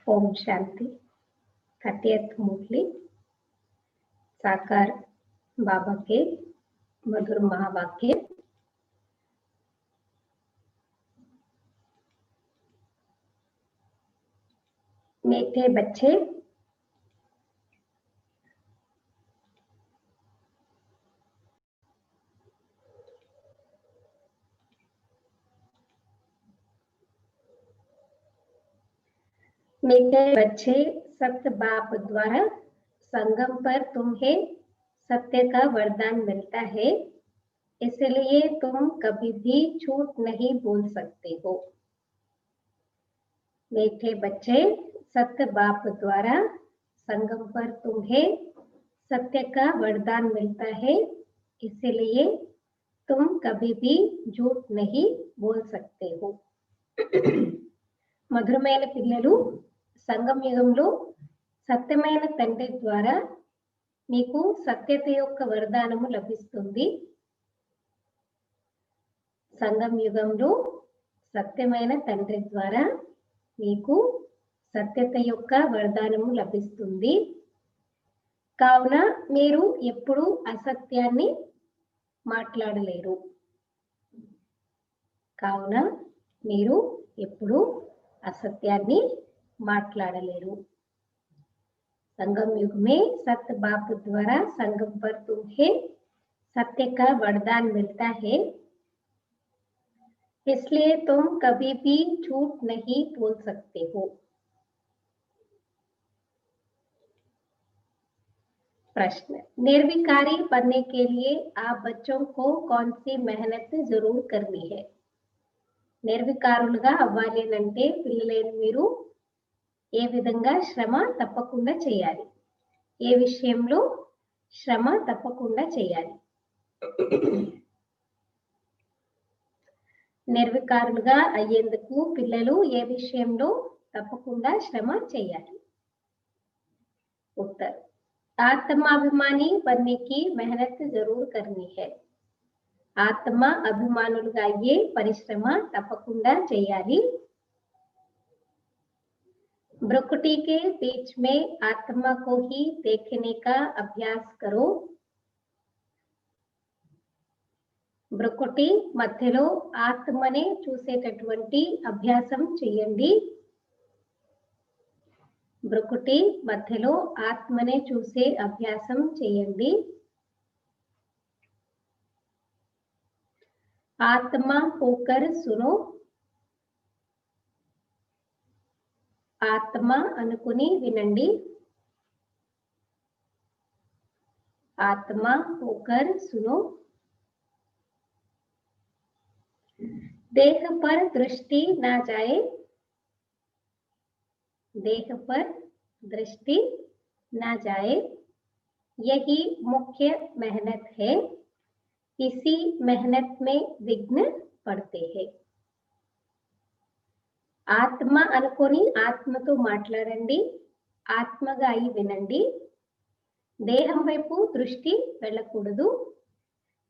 Om Shanti 30th मुरली साकार बाबा के मधुर महावाक्य। मीठे बच्चे, मीठे बच्चे, सत्य बाप द्वारा संगम पर तुम्हें सत्य का वरदान मिलता है, इसलिए तुम कभी भी झूठ नहीं बोल सकते हो। मीठे बच्चे, सत्य बाप द्वारा संगम पर तुम्हें सत्य का वरदान मिलता है, इसलिए तुम कभी भी झूठ नहीं बोल सकते हो। మధురమైన పిల్లలు, సంగమ యుగంలో సత్యమైన తండ్రి ద్వారా మీకు సత్యత యొక్క వరదానము లభిస్తుంది. సంగమ యుగంలో సత్యమైన తండ్రి ద్వారా మీకు సత్యత యొక్క వరదానము లభిస్తుంది. కావున మీరు ఎప్పుడు అసత్యాన్ని మాట్లాడలేరు. కావున మీరు ఎప్పుడు असत्याన్ని మాట్లాడలేరు. संगम युग में सत्य बाप द्वारा संगम पर तुम्हें सत्य का वरदान मिलता है, इसलिए तुम कभी भी झूठ नहीं बोल सकते हो। प्रश्न, निर्विकारी बनने के लिए आप बच्चों को कौन सी मेहनत जरूर करनी है? నిర్వికారులుగా అవ్వాలి అంటే పిల్లలైన మీరు ఏ విధంగా శ్రమ తప్పకుండా చేయాలి? ఏ విషయంలో శ్రమ తప్పకుండా చేయాలి? నిర్వికారులుగా అయ్యేందుకు పిల్లలు ఏ విషయంలో తప్పకుండా శ్రమ చేయాలి? उत्तर, ఆత్మాభిమాని बनने की मेहनत जरूर करनी है. ఆత్మ అభిమానులుగా అయ్యే పరిశ్రమ తప్పకుండా చేయాలి. ब्रुकुटी के बीच में आत्मा को ही देखने का अभ्यास करो. బ్రుకుటి మధ్యలో ఆత్మనే చూసేటటువంటి అభ్యాసం చేయండి. బ్రుకుటి మధ్యలో ఆత్మనే చూసే అభ్యాసం చేయండి. आत्मा होकर सुनो. आत्मा అనుకుని వినండి. आत्मा होकर सुनो. देह पर दृष्टि ना जाए. देह पर दृष्टि ना जाए, यही मुख्य मेहनत है. इसी मेहनत में विघ्न पड़ते हैं. ఆత్మ అనుకొని ఆత్మతో మాట్లాడండి. ఆత్మగా అయి వినండి. దేహం వైపు దృష్టి వెళ్ళకూడదు.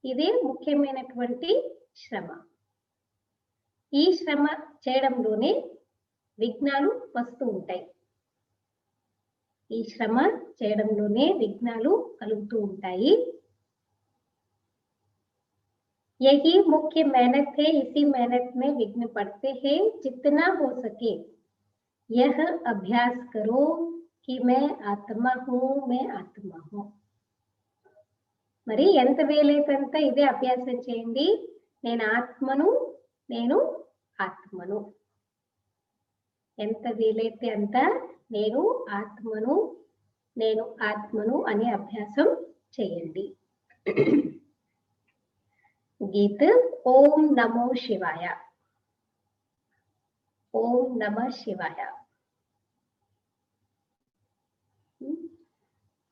ఇదే ముఖ్యమైనటువంటి శ్రమ. ఈ శ్రమ చేయడంలోనే విఘ్నాలు వస్తూ ఉంటాయి. ఈ శ్రమ చేయడంలోనే విఘ్నాలు కలుగుతూ ఉంటాయి. यही मुख्य मेहनत है. इसी मेहनत में विघ्न पड़ते हैं. जितना हो सके यह अभ्यास करो कि मैं आत्मा हूँ, मैं आत्मा हूँ. మరి ఎంత వీలైతే అంత ఇదే అభ్యాసం చేయండి. నేను ఆత్మను, నేను ఆత్మను. ఎంత వీలైతే అంత నేను ఆత్మను, నేను ఆత్మను అనే అభ్యాసం చేయండి. गीत ओम नमो शिवाय. ओम नमः शिवाय.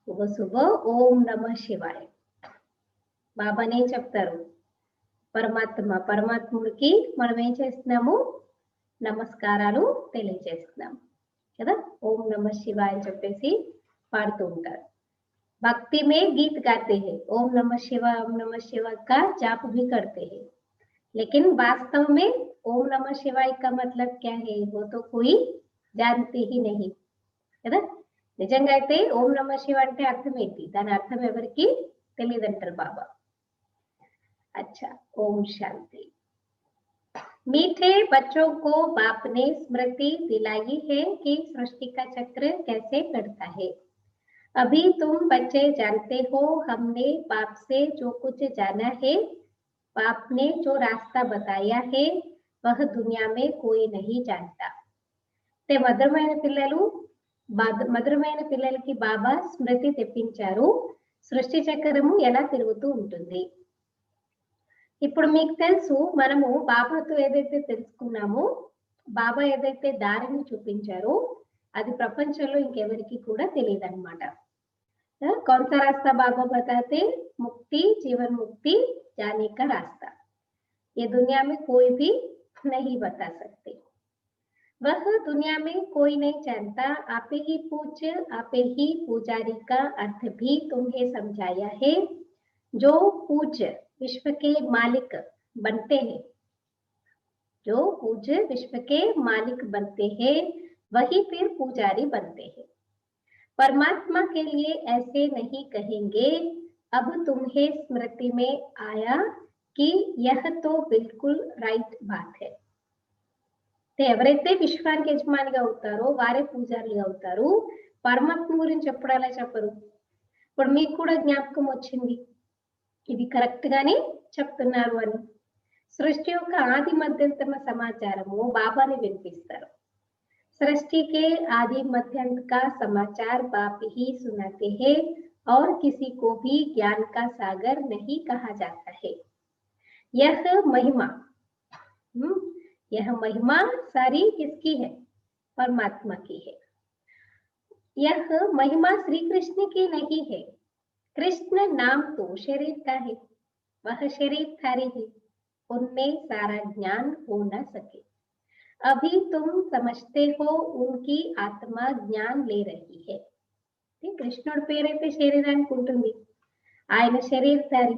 सुबह सुबह ओम नमः शिवाय బాబానే చెప్తారు. పరమాత్ముడికి మనం ఏం చేస్తున్నాము? నమస్కారాలు తెలియజేస్తున్నాము కదా. ఓం నమః శివాయ అని చెప్పేసి పాడుతూ ఉంటారు. भक्ति में गीत गाते हैं, ओम नमः शिवाय का जाप भी करते हैं, लेकिन वास्तव में ओम नमः शिवाय का मतलब क्या है? वो तो कोई जानते ही नहीं కదా. నిజంగా అయితే ఓం నమ శివ అంటే అర్థం ఏంటి? దాని అర్థం ఎవరికి తెలియదంటారు బాబా. अच्छा, ओम शांति. मीठे बच्चों को बाप ने स्मृति दिलाई है कि सृष्टि का चक्र कैसे बढ़ता है. अभी तुम बच्चे जानते हो, हमने बाप से जो कुछ जाना है, बाप ने जो रास्ता बताया है, वह दुनिया में कोई नहीं जानता. ते మధురమైన పిల్లలకి బాబా స్మృతి తెప్పించారు, సృష్టి చక్రము ఎలా తిరుగుతూ ఉంటుంది. ఇప్పుడు మీకు తెలుసు, మనము బాబాతో ఏదైతే తెలుసుకున్నామో, బాబా ఏదైతే దారిని చూపించారో అది ప్రపంచంలో ఇంకెవరికి కూడా తెలియదు అనమాట. कौन सा रास्ता बाबा बताते? मुक्ति, जीवन मुक्ति जाने का रास्ता. ये दुनिया में कोई भी नहीं बता सकते. वह दुनिया में कोई नहीं जानता. आपे ही पूछ, आपे ही पुजारी का अर्थ भी तुम्हें समझाया है. जो पूज विश्व के मालिक बनते हैं, जो पूज विश्व के मालिक बनते हैं, वही फिर पुजारी बनते हैं. परमात्मा के लिए ऐसे नहीं कहेंगे. अब तुम्हें स्मृति में आया कि यह तो बिल्कुल राइट बात है. ఎవరైతే విశ్వానికి యజమానిగా అవుతారో వారే పూజారులుగా అవుతారు. పరమాత్మ గురించి ఎప్పుడు అలా చెప్పరు. ఇప్పుడు మీకు కూడా జ్ఞాపకం వచ్చింది, ఇది కరెక్ట్ గానే చెప్తున్నారు అని. సృష్టి యొక్క ఆది మధ్యంతమ సమాచారము బాబాని వినిపిస్తారు. सृष्टि के आदि मध्यांत का समाचार बाप ही सुनाते हैं और किसी को भी ज्ञान का सागर नहीं कहा जाता है. यह महिमा सारी किसकी है? परमात्मा की है. यह महिमा श्री कृष्ण की नहीं है. कृष्ण नाम तो शरीर का है, वह शरीरधारी है, उनमें सारा ज्ञान हो न सके. अभी तुम समझते हो उनकी आत्मा ज्ञान ले रही है. కృష్ణుడి పేరైతే శరీరానికి ఉంటుంది, ఆయన శరీరధారి.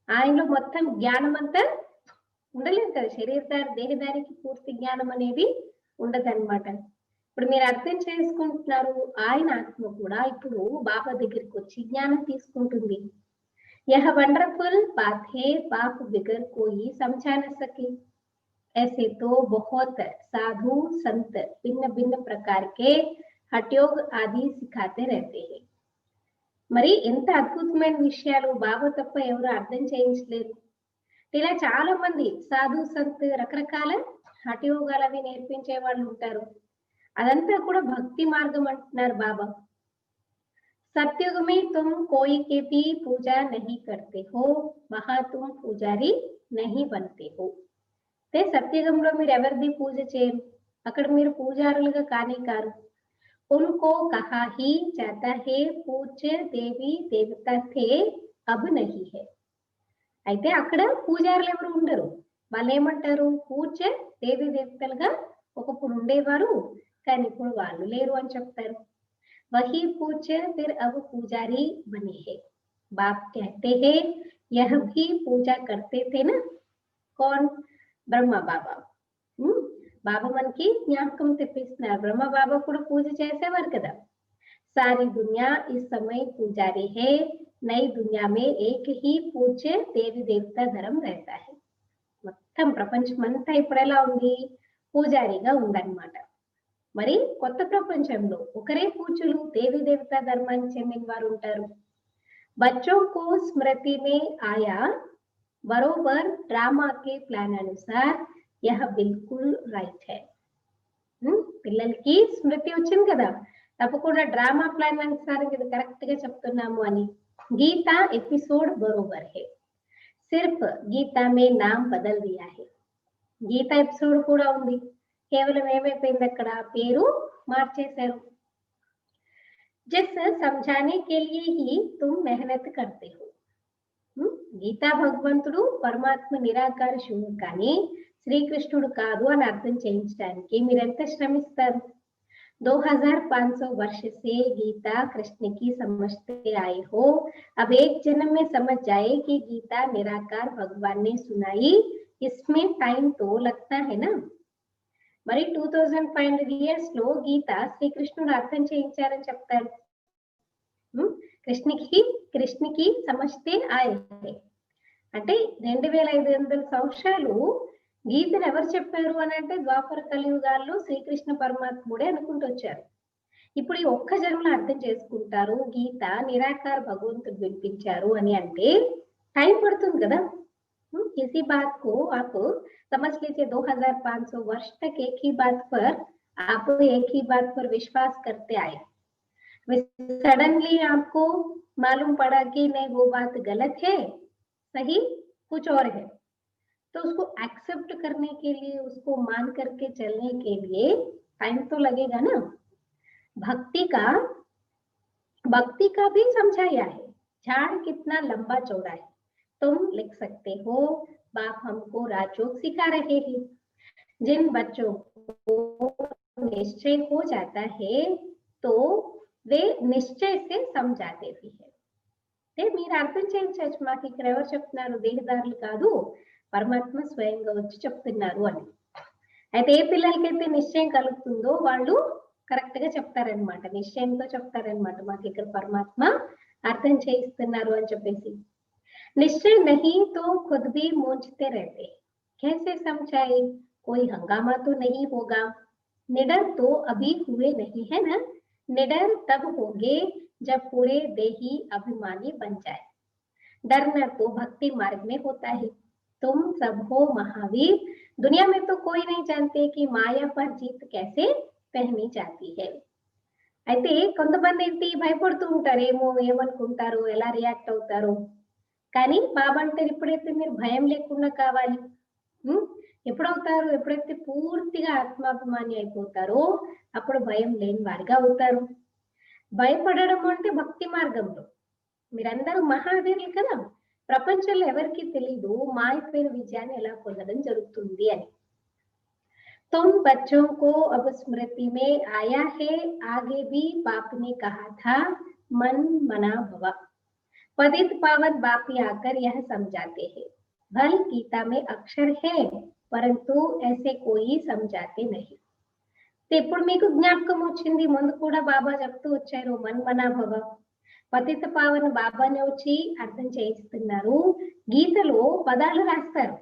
ఆయనలో మొత్తం జ్ఞానం అంతా ఉండలేదు కదా. శరీరధారి దేహధారికి పూర్తి జ్ఞానం అనేది ఉండదన్నమాట. ఇప్పుడు మీరు అర్థం చేసుకుంటున్నారు, ఆయన ఆత్మ కూడా ఇప్పుడు బాబా దగ్గరికి వచ్చి జ్ఞానం తీసుకుంటుంది. यह वंडरफुल बात है, बाप बिगर कोई समझा न सके. ऐसे तो बहुत साधु संत भिन्न भिन्न प्रकार के हठयोग आदि सिखाते रहते हैं. మరి ఎంత అద్భుతమైన విషయాలు బాబా తప్ప ఎవరు అర్థం చేయించలేరు. ఇలా చాలా మంది సాధు సంత్ రకరకాల హఠయోగాలు అవి నేర్పించే వాళ్ళు ఉంటారు. అదంతా కూడా భక్తి మార్గం అంటున్నారు బాబా. सत्युग में तुम कोई के भी पूजा नहीं करते हो, वहां तुम पुजारी नहीं बनते हो. సత్యుగంలో మీరు ఎవరిది పూజ చేయరు, అక్కడ మీరు పూజారులుగా కానే కారు. उनको कहा ही जाता है पूज्य देवी देवता थे अब नहीं है. అయితే అక్కడ పూజారులు ఎవరు ఉండరు. వాళ్ళు ఏమంటారు? పూజ్య దేవి దేవతలుగా ఒకప్పుడు ఉండేవారు, కానీ ఇప్పుడు వాళ్ళు లేరు అని చెప్తారు. वही पूज्य फिर अब पुजारी बने हैं. बाप कहते हैं यह भी पूजा करते थे ना. कौन? బ్రహ్మ బాబా. బాబా మనకి జ్ఞాపకం తెప్పిస్తున్నారు, బ్రహ్మ బాబా కూడా పూజ చేసేవారు కదా. सारी दुनिया इस समय पुजारी है, नई दुनिया में एक ही पूज्य देवी देवता धर्म रहता है. మొత్తం ప్రపంచం అంతా ఇప్పుడు ఎలా ఉంది? పూజారిగా ఉందన్నమాట. మరి కొత్త ప్రపంచంలో ఒకరే పూజలు దేవి దేవతా ధర్మానికి చెందిన వారు ఉంటారు. बच्चों को स्मृति में आया बरोबर ड्रामा के प्लान अनुसार यह बिल्कुल राइट है. పిల్లలకి స్మృతి వచ్చింది కదా, తప్పకుండా డ్రామా ప్లాన్ అనుసారం ఇది కరెక్ట్ గా చెప్తున్నాము అని. గీతా ఎపిసోడ్ బరోబర్ है, सिर्फ गीता में नाम बदल दिया है. గీతా ఎపిసోడ్ కూడా ఉంది, కేవలం ఏమైపోయింది అక్కడ? పేరు మార్చేశారు. जिस समझाने के लिए ही तुम मेहनत करते हो. గీతా భగవంతుడు పరమాత్మ నిరాకార శూన్యుడు కానీ శ్రీకృష్ణుడు కాదు అని అర్థం చేయించడానికి మీరెంత శ్రమిస్తారు? 2500 वर्ष से गीता कृष्ण की समझते आए हो. अब एक जन्म में समझ जाए कि गीता निराकार भगवान ने सुनाई. इसमें टाइम तो लगता है ना. మరి 2500 ఇయర్స్ లో గీత శ్రీకృష్ణుడు అర్థం చేయించారని చెప్తారు. కృష్ణకి సమస్తే ఆయే. అంటే 2500 సంవత్సరాలు గీతను ఎవరు చెప్పారు అని అంటే ద్వాపర కలియుగాల్లో శ్రీకృష్ణ పరమాత్ముడే అనుకుంటూ వచ్చారు. ఇప్పుడు ఈ ఒక్క జన్మలో అర్థం చేసుకుంటారు గీత నిరాకార భగవంతుడు వినిపించారు అని అంటే టైం పడుతుంది కదా. किसी बात को आप समझ लीजिए 2500 वर्ष तक एक ही बात पर आप एक ही बात पर विश्वास करते आए, सडनली आपको मालूम पड़ा कि नहीं वो बात गलत है, सही कुछ और है, तो उसको एक्सेप्ट करने के लिए, उसको मान करके चलने के लिए टाइम तो लगेगा ना। भक्ति का भी समझाया है, झाड़ कितना लंबा चौड़ा है। तुम लिख सकते हो, बाप हमको राजयोग सिखा रहे हैं। जिन बच्चों को निश्चय हो जाता है तो वे निश्चय से समझाते भी है। మీరు అర్థం చేయించవచ్చు, మాకు ఇక్కడ ఎవరు చెప్తున్నారు, దేహదారులు కాదు పరమాత్మ స్వయంగా వచ్చి చెప్తున్నారు అని. అయితే ఏ పిల్లలకైతే నిశ్చయం కలుగుతుందో వాళ్ళు కరెక్ట్ గా చెప్తారనమాట, నిశ్చయంతో చెప్తారనమాట, మాకు ఇక్కడ పరమాత్మ అర్థం చేయిస్తున్నారు అని చెప్పేసి. निश्चय नहीं तो खुद भी मूंझते रहते, कैसे समझाए, कोई हंगामा तो नहीं होगा। निडर तो अभी हुए नहीं है ना, निडर तब होंगे जब पूरे देही अभिमानी बन जाए। डरना तो भक्ति मार्ग में होता है। तुम सब हो महावीर, दुनिया में तो कोई नहीं जानते कि माया पर जीत कैसे पहनी जाती है। అయితే కొంతమంది ఏంటి భయపడుతూ ఉంటారు, ఏమనుకుంటారు, ఎలా రియాక్ట్ అవుతారు. కానీ బాబా అంటారు ఎప్పుడైతే మీరు భయం లేకుండా కావాలి, ఎప్పుడవుతారు, ఎప్పుడైతే పూర్తిగా ఆత్మాభిమాని అయిపోతారో అప్పుడు భయం లేని వారిగా అవుతారు. భయపడడం అంటే భక్తి మార్గంలో. మీరందరూ మహావీరులు కదా, ప్రపంచంలో ఎవరికి తెలీదు మాయపైన విజయాన్ని ఎలా పొందడం జరుగుతుంది అని. तुम बच्चों को अब स्मृति में आया है, आगे भी बाप ने कहा था मन मना भव। पतित पावन बाप आकर यह समझाते हैं, भल गीता में अक्षर है परंतु ऐसे कोई समझाते नहीं। ఇప్పుడు మీకు జ్ఞాపకం వచ్చింది, ముందు కూడా బాబా చెప్తూ వచ్చారు మన్మనా భవ, పతిత పావన బాబానే వచ్చి అర్థం చేయిస్తున్నారు. గీతలో పదాలు రాస్తారు,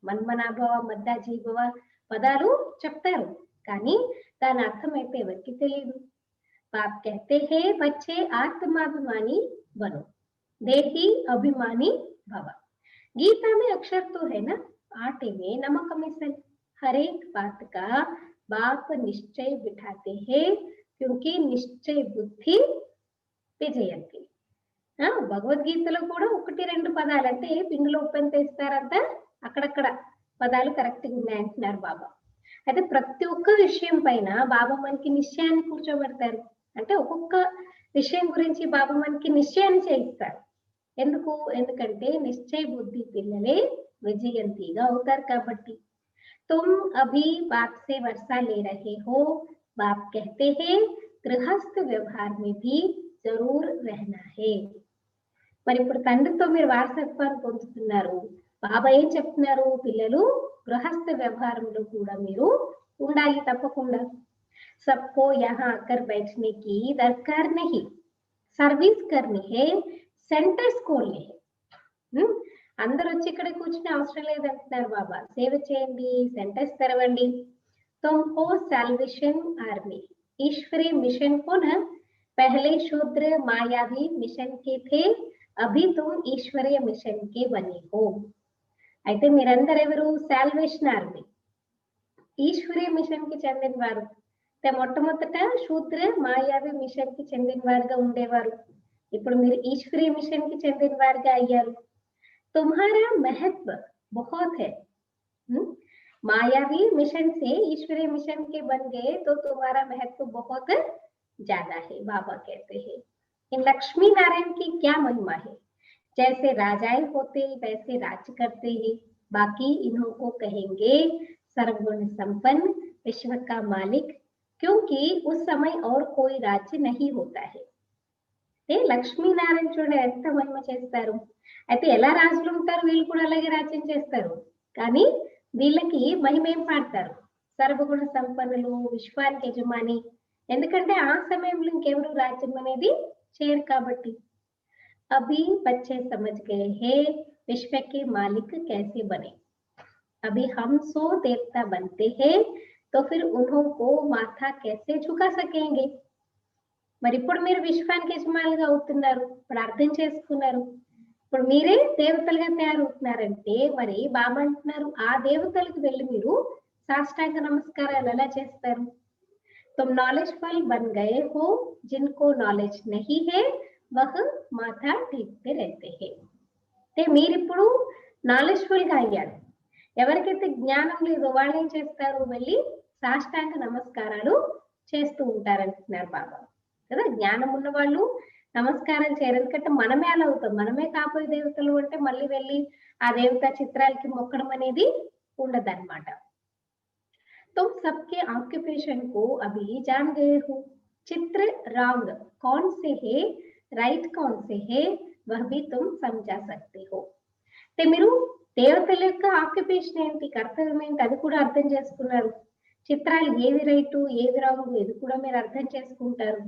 మన్మనా భవ, మద్దాజీ భవ పదాలు చెప్తారు, కానీ దాని అర్థం అయితే ఎవరికి తెలియదు. బాప్ कहते हैं बच्चे आत्माभिमानी बनो, देही अभिमानी भव। गीता में अक्षर तो है ना, आटे में नमक मिसल, हर एक बात का बाप निश्चय बिठाते हैं, क्योंकि निश्चय बुद्धि విజయంతి. భగవద్గీతలో కూడా 1-2 పదాలు అంటే పిండిలో ఉప్పెంత ఇస్తారంట, అక్కడక్కడ పదాలు కరెక్ట్ గా ఉన్నాయంటున్నారు బాబా. అయితే ప్రతి ఒక్క విషయం పైన బాబా మనకి నిశ్చయాన్ని కూర్చోబెడతారు. అంటే ఒక్కొక్క విషయం గురించి బాబా మనకి నిశ్చయాన్ని చేయిస్తారు. ఎందుకంటే నిశ్చయ బుద్ధి పిల్లలే విజయంతిగా అవుతారు కాబట్టి. तुम अभी बाप से वर्षा ले रहे हो, बाप कहते हैं गृहस्थ व्यवहार में भी जरूर रहना है। మరి ఇప్పుడు తండ్రితో మీరు వారసత్వాన్ని పొందుతున్నారు. బాబా ఏం చెప్తున్నారు, పిల్లలు గృహస్థ వ్యవహారంలో కూడా మీరు ఉండాలి తప్పకుండా. सबको यहाँ आकर बैठने की दरकार नहीं, सर्विस करनी है, सेंटर्स खोलने हैं। అందరూ వచ్చి ఇక్కడ కూర్చునే అవసరం లేదంటున్నారు బాబా, సేవ చేయండి, సెంటర్స్ తెరవండి. तुम हो सैल्वेशन आर्मी, ईश्वरीय मिशन को ना, पहले शूद्र मायावी मिशन के थे, अभी तुम ईश्वरीय मिशन के बने हो। అయితే మీరందరూ ఎవరు, సాల్వేషన్ ఆర్మీ, ఈశ్వరీయ మిషన్ కి చెందిన వారు. మొట్టమొదట శూద్ర మాయావి మిషన్ కి చెందిన వారుగా ఉండేవారు, ఇప్పుడు మీరు ఈశ్వరీయ మిషన్ కి చెందిన వారుగా అయ్యారు. तुम्हारा महत्व बहुत है, मायावी मिशन से ईश्वरीय मिशन के बन गए तो तुम्हारा महत्व बहुत ज्यादा है। बाबा कहते हैं इन लक्ष्मी नारायण की क्या महिमा है, जैसे राजाएं होते वैसे राज्य करते हैं, बाकी इन्हों को कहेंगे सर्वगुण संपन्न, विश्व का मालिक, क्योंकि उस समय और कोई राज्य नहीं होता है। లక్ష్మీనారాయణ చూడ ఎంత మహిమ చేస్తారు. అయితే ఎలా రాజులు ఉంటారు, వీళ్ళు కూడా అలాగే రాజ్యం చేస్తారు, కానీ వీళ్ళకి మహిమ ఏం పాడతారు, సర్వగుణ సంపన్నులు, విశ్వానికి యజమాని. ఎందుకంటే ఆ సమయంలో ఇంకెవరు రాజ్యం అనేది చేయరు కాబట్టి. अभी बच्चे समझ गए हैं विश्व के मालिक कैसे बने। अभी हम 100 देवता बनते हैं तो फिर उन्हों को माथा कैसे झुका सकेंगे। మరి ఇప్పుడు మీరు విశ్వానికి యజమానులుగా అవుతున్నారు. ఇప్పుడు అర్థం చేసుకున్నారు. ఇప్పుడు మీరే దేవతలుగా తయారవుతున్నారంటే మరి బాబా అంటున్నారు ఆ దేవతలకు వెళ్ళి మీరు సాష్టాంగ నమస్కారాలు ఎలా చేస్తారు? तुम नॉलेजफुल बन गए हो, जिनको नॉलेज नहीं है वह माथा टेकते रहते हैं. అంటే మీరిప్పుడు నాలెడ్జ్ఫుల్ గా అయ్యారు. ఎవరికైతే జ్ఞానం లేదో వాళ్ళు ఏం చేస్తారు? వెళ్ళి సాష్టాంగ నమస్కారాలు చేస్తూ ఉంటారంటున్నారు బాబా కదా. జ్ఞానం ఉన్న వాళ్ళు నమస్కారం చేయరు. ఎందుకంటే మనమే అలా అవుతాం. మనమే కాపోయే దేవతలు అంటే మళ్ళీ వెళ్ళి ఆ దేవత చిత్రాలకి మొక్కడం అనేది ఉండదన్నమాట. तुम सबके ऑक्यूपेशन को अभी जान गए हो. चित्र रंग कौन से है, राइट कौन से है, वह भी तुम समझा सकते हो. అంటే మీరు దేవతల యొక్క ఆక్యుపేషన్ ఏంటి, కర్తవ్యం ఏంటి అది కూడా అర్థం చేసుకున్నారు. చిత్రాలు ఏది రైట్ ఏది రాంగ్ ఇది కూడా మీరు అర్థం చేసుకుంటారు.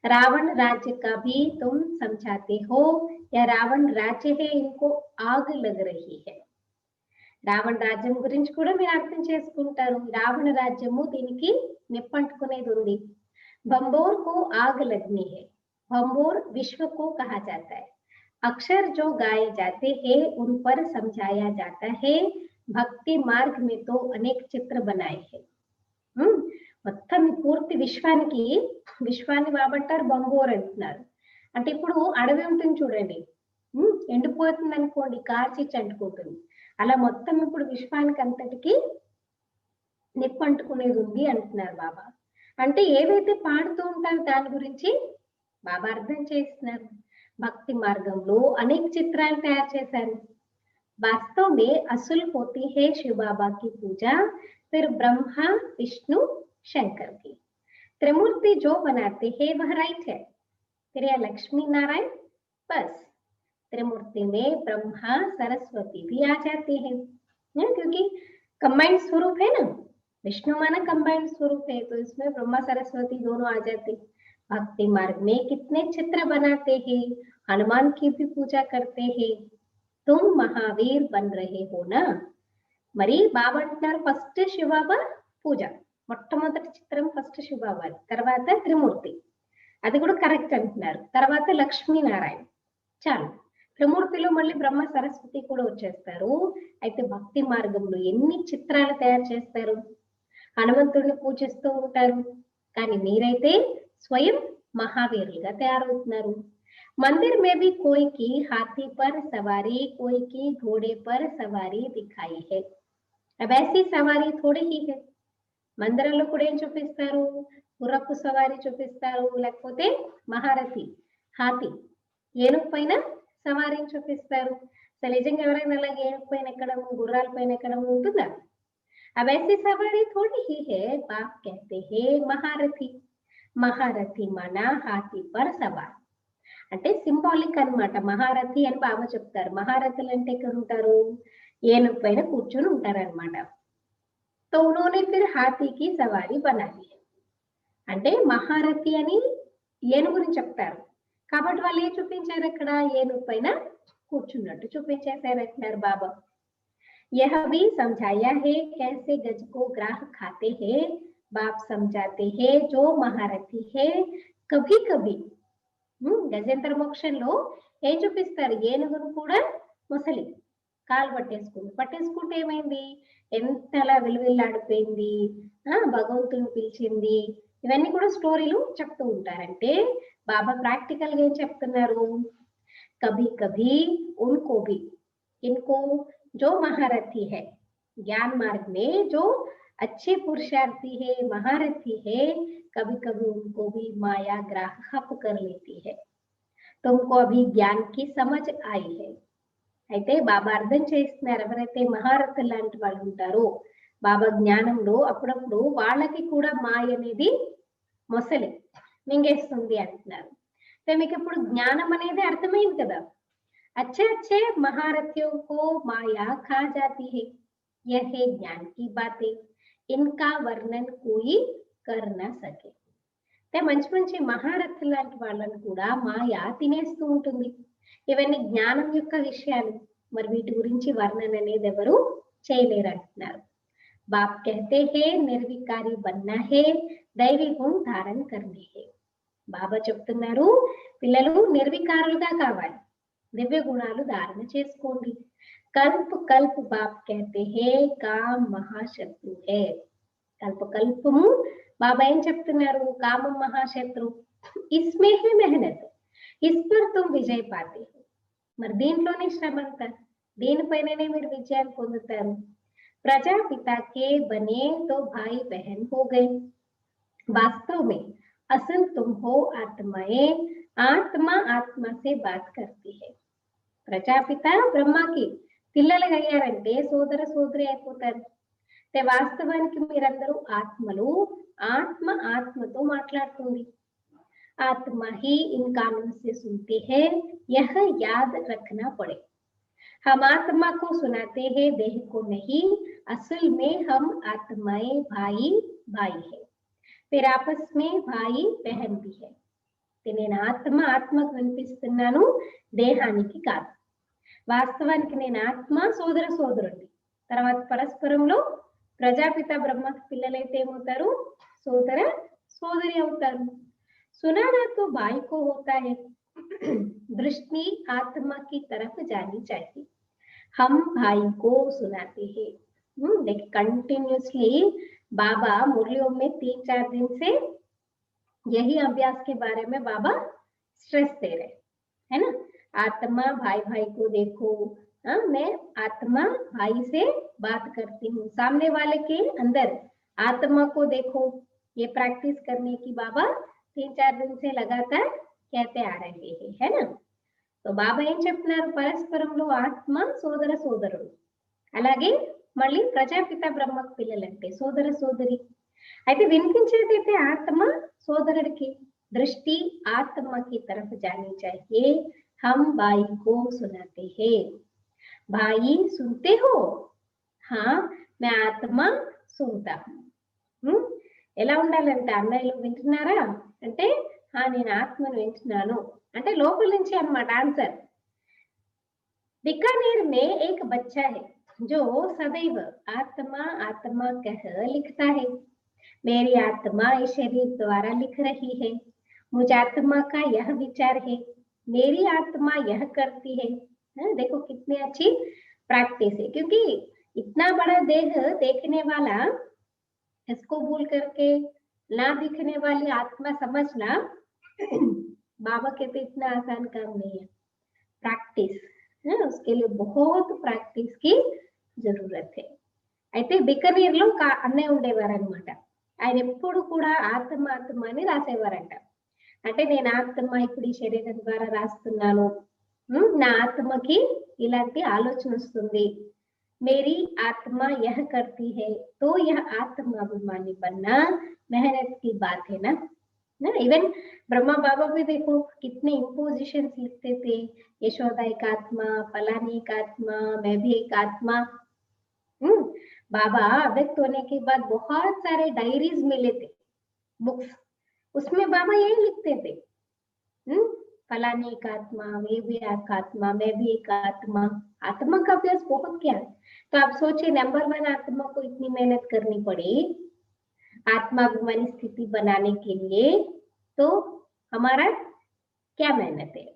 रावण राज्य का भी तुम समझाते हो या रावण राज्य है इनको आग लग रही है. రావణ రాజ్యం గురించి కూడా మీరు అర్థం చేసుకుంటారు. రావణ రాజ్యము దీనికి నిప్పంటుకునేది ఉంది. भंबोर को आग लगनी है. भंबोर विश्व को कहा जाता है. अक्षर जो गाए जाते हैं उन पर समझाया जाता है. भक्ति मार्ग में तो अनेक चित्र बनाए हैं. మొత్తం పూర్తి విశ్వాన్ని బాబంటారు బంబోర్ అంటున్నారు. అంటే ఇప్పుడు అడవి ఉంటుంది చూడండి, ఎండిపోతుంది అనుకోండి, కార్చిచ్చి అంటుకుంటుంది. అలా మొత్తం ఇప్పుడు విశ్వానికి అంతటికి నిప్పంటుకునేది ఉంది అంటున్నారు బాబా. అంటే ఏవైతే పాడుతూ ఉంటారో దాని గురించి బాబా అర్థం చేస్తున్నారు. భక్తి మార్గంలో అనేక చిత్రాలు తయారు చేశారు. वास्तव में असल होती है शिव बाबा की पूजा, फिर ब्रह्मा विष्णु शंकर की. त्रिमूर्ति जो बनाते हैं वह राइट है. फिर यह लक्ष्मी नारायण बस. त्रिमूर्ति में ब्रह्मा सरस्वती भी आ जाते हैं क्योंकि कंबाइंड स्वरूप है ना. विष्णु माना कंबाइंड स्वरूप है तो इसमें ब्रह्मा सरस्वती दोनों आ जाते. भक्ति मार्ग में कितने चित्र बनाते हैं. हनुमान की भी पूजा करते हैं. तुम महावीर बन रहे हो ना. మరి బాబా అంటున్నారు ఫస్ట్ శివబాబా పూజ, మొట్టమొదటి చిత్రం ఫస్ట్ శివబాబా, తర్వాత త్రిమూర్తి, అది కూడా కరెక్ట్ అంటున్నారు. తర్వాత లక్ష్మీనారాయణ, చాలు. త్రిమూర్తిలో మళ్ళీ బ్రహ్మ సరస్వతి కూడా వచ్చేస్తారు. అయితే భక్తి మార్గంలో ఎన్ని చిత్రాలు తయారు చేస్తారు. హనుమంతుడిని పూజిస్తూ ఉంటారు, కానీ మీరైతే స్వయం మహావీరులుగా తయారవుతున్నారు. मंदिर में भी कोई की हाथी पर सवारी, कोई की घोड़े पर सवारी दिखाई है. अब ऐसी सवारी थोड़ी ही है. మందిరంలో కూడా ఏం చూపిస్తారు? గుర్రపు సవారీ చూపిస్తారు, లేకపోతే మహారథి హాతి ఏనుగు పైన సవారీని చూపిస్తారు. అసలు నిజంగా ఎవరైనా అలాగే ఏనుగు పైన ఎక్కడము గుర్రాల పైన ఎక్కడము ఉంటుందా? अब ऐसी सवारी थोड़ी ही है. बाप कहते हैं महारथी. महारथी माना हाथी पर सवार. అంటే సింబాలిక్ అన్నమాట. మహారథి అని బాబా చెప్తారు. మహారథులు అంటే ఎక్కడ ఉంటారు? ఏనుగు పైన కూర్చొని ఉంటారన్నమాట. तो उन्होंने फिर हाथी की सवारी बना ली. అంటే మహారథి అని ఏనుగుని చెప్తారు కాబట్టి వాళ్ళు ఏం చూపించారు అక్కడ? ఏనుగు పైన కూర్చున్నట్టు చూపించేశారు అంటున్నారు బాబా. यह भी समझाया है कैसे गज को ग्राह खाते हैं. बाप समझाते हैं जो महारथी है कभी कभी గజేంద్ర మోక్షంలో ఏం చూపిస్తారు? ఏనుగును కూడా ముసలి కాలు పట్టేసుకుంటే ఏమైంది? ఎంతలా విలువిల్లాడిపోయింది, భగవంతుని పిలిచింది. ఇవన్నీ కూడా స్టోరీలు చెప్తూ ఉంటారంటే బాబా ప్రాక్టికల్ గా ఏం చెప్తున్నారు? కభీ కభీ ఉनको भी इनको जो महारथी है ज्ञान मार्ग में जो अच्छे पुरुषार्थी है महारथी है कभी कभी उनको भी माया ग्राह खप कर लेती है. तुमको अभी ज्ञान की समझ आई है. అయితే బాబా అర్థం చేస్తున్నారు ఎవరైతే మహారథులు లాంటి వాళ్ళు ఉంటారో బాబా జ్ఞానంలో అప్పుడప్పుడు వాళ్ళకి కూడా మాయ అనేది మొసలి మింగేస్తుంది అంటున్నారు. మీకు ఇప్పుడు జ్ఞానం అనేది అర్థమైంది కదా. अच्छे अच्छे महारथियों को माया खा जाती है. यह है ज्ञान की बातें. इनका वर्णन कोई कर ना सके. అంటే మంచి మంచి మహారథులు లాంటి వాళ్ళని కూడా మాయ తినేస్తూ ఉంటుంది. ఇవన్నీ జ్ఞానం యొక్క విషయాలు. మరి వీటి గురించి వర్ణన అనేది ఎవరు చేయలేరు అంటున్నారు. బాప్ कहते हैं నిర్వికారి बनना है दैवी गुण धारण करने है. బాబా చెప్తున్నారు పిల్లలు నిర్వికారులుగా కావాలి, దివ్య గుణాలు ధారణ చేసుకోండి. కల్ప కల్ప బాప్ कहते हैं काम महाशत्रु है. కల్ప కల్పము బాబా ఏం చెప్తున్నారు, కామం మహాశత్రు. ఇస్మే హే మెహనత్, ఇస్ పర్ తుమ్ విజయ్ పాతే హో. మరి దీంట్లోనే శ్రమ అంతా, దీనిపైననే మీరు విజయాన్ని పొందుతారు. प्रजापिता के बने तो भाई बहन हो गए. वास्तव में असल तुम हो आत्माएं, आत्मा आत्मा से बात करती है. ప్రజాపిత బ్రహ్మకి పిల్లలు అయ్యారంటే సోదర సోదరి అయిపోతారు. అంటే వాస్తవానికి మీరందరూ ఆత్మలు, ఆత్మ ఆత్మతో మాట్లాడుతుంది. आत्मा ही इन कानों से सुनती है, यह याद रखना पड़े. हम आत्मा को सुनाते हैं, देह को नहीं. असल में हम आत्माएं भाई भाई है, फिर आपस में भाई बहन भी है. నేను ఆత్మకు వినిపిస్తున్నాను, దేహానికి కాదు. వాస్తవానికి నేను ఆత్మ, సోదర సోదరుడిని. తర్వాత పరస్పరంలో ప్రజాపిత బ్రహ్మకి పిల్లలైతే ఏమవుతారు, సోదర సోదరి అవుతారు. सुनाना तो भाई को होता है, दृष्टि आत्मा की तरफ जानी चाहिए. हम भाई को सुनाते हैं. देखिए कंटिन्यूसली बाबा मुरलियों में 3-4 दिन से यही अभ्यास के बारे में बाबा स्ट्रेस दे रहे है ना. आत्मा भाई भाई को देखो. मैं आत्मा भाई से बात करती हूँ, सामने वाले के अंदर आत्मा को देखो. ये प्रैक्टिस करने की बाबा 3-4 दिन से लगातार कहते आ रहे हैं, है ना. तो బాబా ఏం చెప్తున్నారు, పరస్పరంలో ఆత్మ సోదర సోదరుడు, అలాగే మళ్ళీ ప్రజాపిత బ్రహ్మకు పిల్లలంటే సోదర సోదరి. అయితే వినిపించేదైతే ఆత్మ సోదరుడికి, దృష్టి ఆత్మకి तरफ जानी चाहिए. हम भाई को सुनाते हैं. भाई सुनते हो? हाँ मैं आत्मा सुनता हूँ. ఎలా ఉండాలంటే అన్నయ్యలు వింటున్నారా అంటే నేను ఆత్మను వింటున్నాను అంటే లోపల నుంచి అన్నమాట ఆన్సర్. बीकानेर में एक बच्चा है जो सदैव आत्मा आत्मा कह लिखता है. मेरी आत्मा इस शरीर द्वारा लिख रही है. मुझ आत्मा का यह विचार है, मेरी आत्मा यह करती है. देखो कितनी अच्छी प्रैक्टिस है, क्योंकि इतना बड़ा देह देखने वाला, इसको भूल करके ना दिखने वाली आत्मा समझना बाबा कहते इतना आसान काम नहीं है. प्रैक्टिस है, उसके लिए बहुत प्रैक्टिस की जरूरत है. అయితే బికనీర్లో అన్నయ్య ఉండేవారనమాట. ఆయన ఎప్పుడు కూడా ఆత్మ ఆత్మ అని రాసేవారంట. అంటే నేను ఆత్మ ఇప్పుడు ఈ శరీరం ద్వారా రాస్తున్నాను, నా ఆత్మకి ఇలాంటి ఆలోచన వస్తుంది. मेरी आत्मा यह करती है, तो यह आत्माभिमानी बनना मेहनत की बात है ना. इवन ब्रह्मा बाबा भी देखो कितने इंपोजिशन लिखते थे. यशोदा एक आत्मा, फलानी एक आत्मा, मैं भी एक आत्मा. बाबा अव्यक्त होने के बाद बहुत सारे डायरीज मिले थे, बुक्स, उसमें बाबा यही लिखते थे. फलानी एक आत्मा, ये भी एक आत्मा, मैं भी एक आत्मा. आत्मा का अभ्यास बहुत क्या है. तो आप सोचिए नंबर 1 आत्मा को इतनी मेहनत करनी पड़ी आत्माभिमानी स्थिति बनाने के लिए, तो हमारा क्या मेहनत है.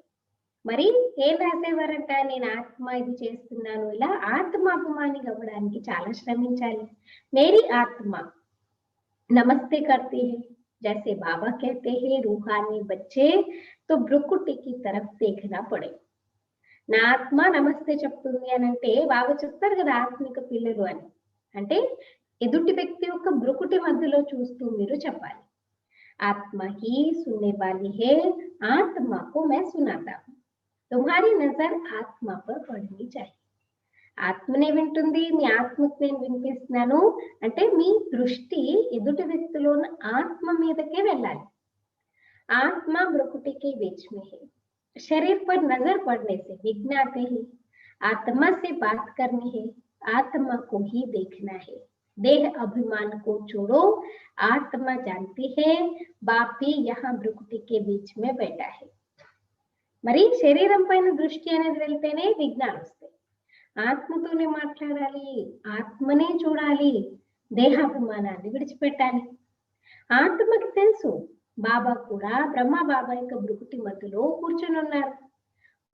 మరి ఏం రాసేవారంట, నేను ఆత్మ ఇది చేస్తున్నాను, ఇలా ఆత్మాభిమాని అవ్వడానికి చాలా శ్రమించాలి. మేరీ ఆత్మ नमस्ते करती है, जैसे बाबा कहते हैं रूहानी बच्चे तो ब्रुकुटी की तरफ देखना पड़े. నా ఆత్మ నమస్తే చెప్తుంది అని అంటే బాబా చెప్తారు కదా ఆత్మిక పిల్లలు అని. అంటే ఎదుటి వ్యక్తి యొక్క బ్రుకుటి మధ్యలో చూస్తూ మీరు చెప్పాలి. ఆత్మ హీ సున్నే వాली है, आत्मा को मैं सुनाता हूँ. तुम्हारी नजर आत्मा पर पड़नी चाहिए. ఆత్మనే వింటుంది, మీ ఆత్మకు నేను వినిపిస్తున్నాను అంటే మీ దృష్టి ఎదుటి వ్యక్తిలో ఉన్న ఆత్మ మీదకే వెళ్ళాలి. ఆత్మ బ్రుకుటి के बीच में है. शरीर पर नजर पड़ने से विघ्न आते हैं. आत्मा से बात करनी है, आत्मा को ही देखना है. देह अभिमान को छोड़ो, आत्मा जानती है बाप भी यहाँ भ्रुकुटी के बीच में बैठा है. మరి శరీరం పైన దృష్టి అనేది వెళ్తేనే విజ్ఞానం వస్తాయి. ఆత్మతోనే మాట్లాడాలి, ఆత్మనే చూడాలి, దేహాభిమానాన్ని విడిచిపెట్టాలి. ఆత్మకి తెలుసు బాబా కూడా బ్రహ్మ బాబా యొక్క భ్రుకుటి మధ్యలో కూర్చొని ఉన్నారు.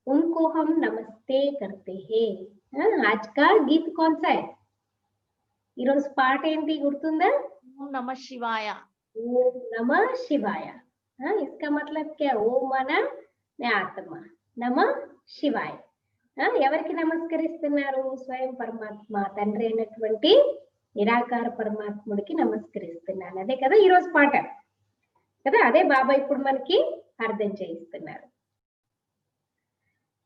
उनको हम नमस्ते करते हैं. आज का गीत कौन सा है? ఈ రోజు పాట ఏంటి గుర్తుందా? ఓం నమ శివాయ. ఓం నమ శివాయ. इसका मतलब क्या? ఓం మన ఆత్మ, నమ శివాయ. ఎవరికి నమస్కరిస్తున్నారు? స్వయం పరమాత్మ తండ్రి అయినటువంటి నిరాకార పరమాత్ముడికి నమస్కరిస్తున్నాను. అదే కదా ఈ రోజు పాట కదా. అదే బాబా ఇప్పుడు మనకి అర్థం చేయిస్తున్నారు.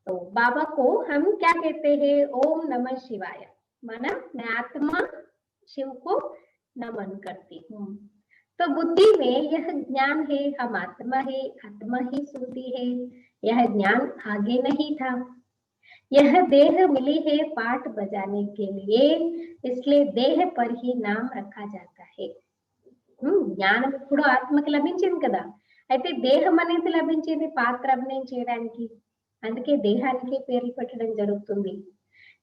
तो बाबा को हम क्या कहते हैं? ओम नमः शिवाय. माना मैं आत्मा शिव को नमन करती हूँ. तो बुद्धि में यह ज्ञान है, हम आत्मा है, आत्मा ही सुनती है. यह ज्ञान आगे नहीं था. यह देह मिली है पाठ बजाने के लिए, इसलिए देह पर ही नाम रखा जाता है. జ్ఞానం ఇప్పుడు ఆత్మకి లభించింది కదా, అయితే దేహం అనేది లభించింది పాత్ర అభినయం చేయడానికి. అందుకే దేహానికి పేర్లు పెట్టడం జరుగుతుంది.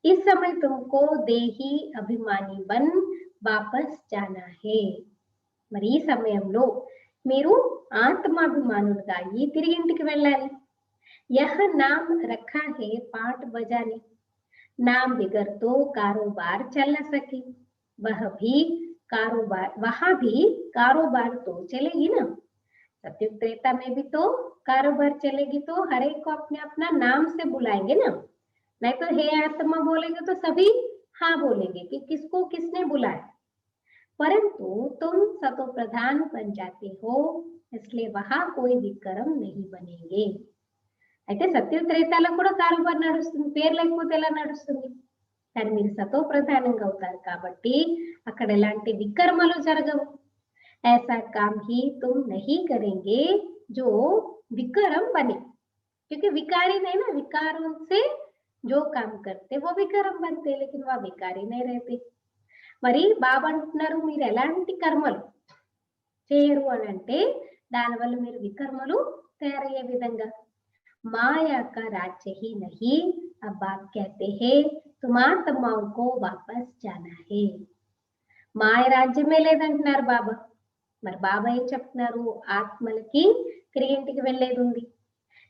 इस समय तुमको देही अभिमानी बन वापस जाना है. మరి ఈ సమయంలో మీరు ఆత్మాభిమానులుగా ఈ తిరిగి ఇంటికి వెళ్ళాలి. यह नाम रखा है पाठ बजाने. नाम बिगर तो कारोबार चल न सके. वहाँ भी कारोबार तो चलेगी ना. सत्युग त्रेता में भी तो कारोबार चलेगी. तो हर एक को अपने अपना नाम से बुलाएंगे ना. नहीं तो हे आत्मा बोलेंगे तो सभी हाँ बोलेंगे कि किसको किसने बुलाया. परंतु तुम सतो प्रधान बन जाते हो, इसलिए वहां कोई विक्रम नहीं बनेंगे. అయితే సత్యుగ త్రేతాలో కూడా కారోబార్ నడుస్తుంది, పేరు లేకపోతే ఎలా నడుస్తుంది? కానీ మీరు సతో ప్రధానంగా అవుతారు కాబట్టి అక్కడ ఎలాంటి వికర్మలు జరగవు. ऐसा काम ही तुम नहीं करेंगे जो विक्रम बने, क्योंकि विकारी नहीं ना. विकारों से जो काम करते वो विक्रम बनते, लेकिन वह विकारी नहीं रहते. మరి బాబా అంటున్నారు మీరు ఎలాంటి కర్మలు చేయరు అని అంటే దానివల్ల మీరు వికర్మలు తయారయ్యే విధంగా. माया का राज्य ही नहीं. अब आप कहते हैं तुम आत्माओं को वापस जाना है. మాయ రాజ్యమే లేదంటున్నారు బాబా. మరి బాబా ఏం చెప్తున్నారు? ఆత్మలకి తిరిగి ఇంటికి వెళ్ళేది ఉంది.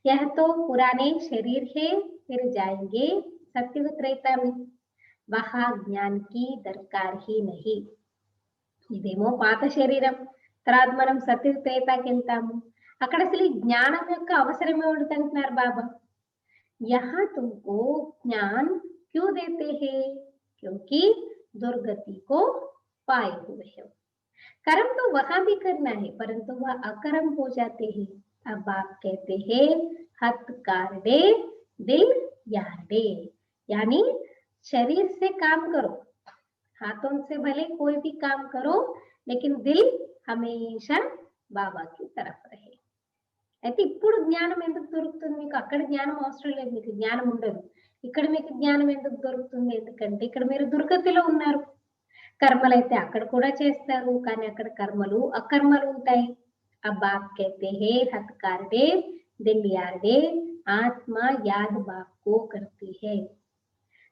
यह तो पुराने शरीर है, फिर जाएंगे सत्युग त्रेता में. वहां ज्ञान की दरकार ही नहीं. ఇదేమో పాత శరీరం, తర్వాత మనం సత్యుగ త్రేతాకి వెళ్తాము. అక్కడ అసలు జ్ఞానం యొక్క అవసరమే ఉండదు అంటున్నారు బాబా. यहाँ तुमको ज्ञान क्यों देते हैं? क्योंकि दुर्गति को पाए हुए हो. कर्म तो वहां भी करना है, परंतु वह अकर्म हो जाते हैं. अब आप कहते हैं हथ कारडे दिल यारडे, यानी शरीर से काम करो, हाथों से भले कोई भी काम करो, लेकिन दिल हमेशा बाबा की तरफ रहे. అయితే ఇప్పుడు జ్ఞానం ఎందుకు దొరుకుతుంది మీకు? అక్కడ జ్ఞానం అవసరం లేదు, మీకు జ్ఞానం ఉండదు. ఇక్కడ మీకు జ్ఞానం ఎందుకు దొరుకుతుంది? ఎందుకంటే ఇక్కడ మీరు దుర్గతిలో ఉన్నారు. కర్మలు అయితే అక్కడ కూడా చేస్తారు, కానీ అక్కడ కర్మలు అకర్మలు ఉంటాయి. अब आप कहते हैं हथ कारडे दिल यारडे, ఆత్మ యాద్ బాప్ కో కర్తీ హై.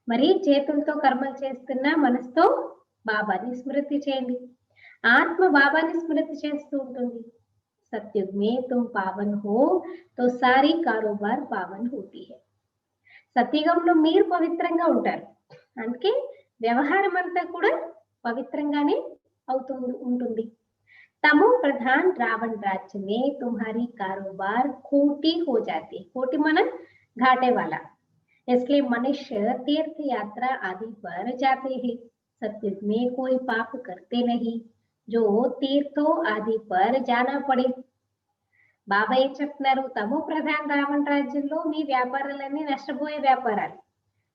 మరి చేతులతో కర్మలు చేస్తున్నా మనసుతో బాబాని స్మృతి చేయండి. ఆత్మ బాబాని స్మృతి చేస్తూ ఉంటుంది. सत्युग में तुम पावन हो तो सारी कारोबार पावन होती है. సత్యుగంలో మీరు పవిత్రంగా ఉంటారు, అందుకే వ్యవహారం అంతా కూడా పవిత్రంగానే ఉంటుంది. तमो प्रधान रावण राज्य में तुम्हारी कारोबार खोटी हो जाती. खोटी माना घाटे वाला. इसलिए मनुष्य तीर्थ यात्रा आदि पर जाते हैं. सत्युग में कोई पाप करते नहीं जो तीर्थों आदि पर जाना पड़े. బాబా ఏం చెప్తున్నారు? తమో ప్రధాన రావణ రాజ్యంలో మీ వ్యాపారాలన్నీ నష్టపోయే వ్యాపారాలు,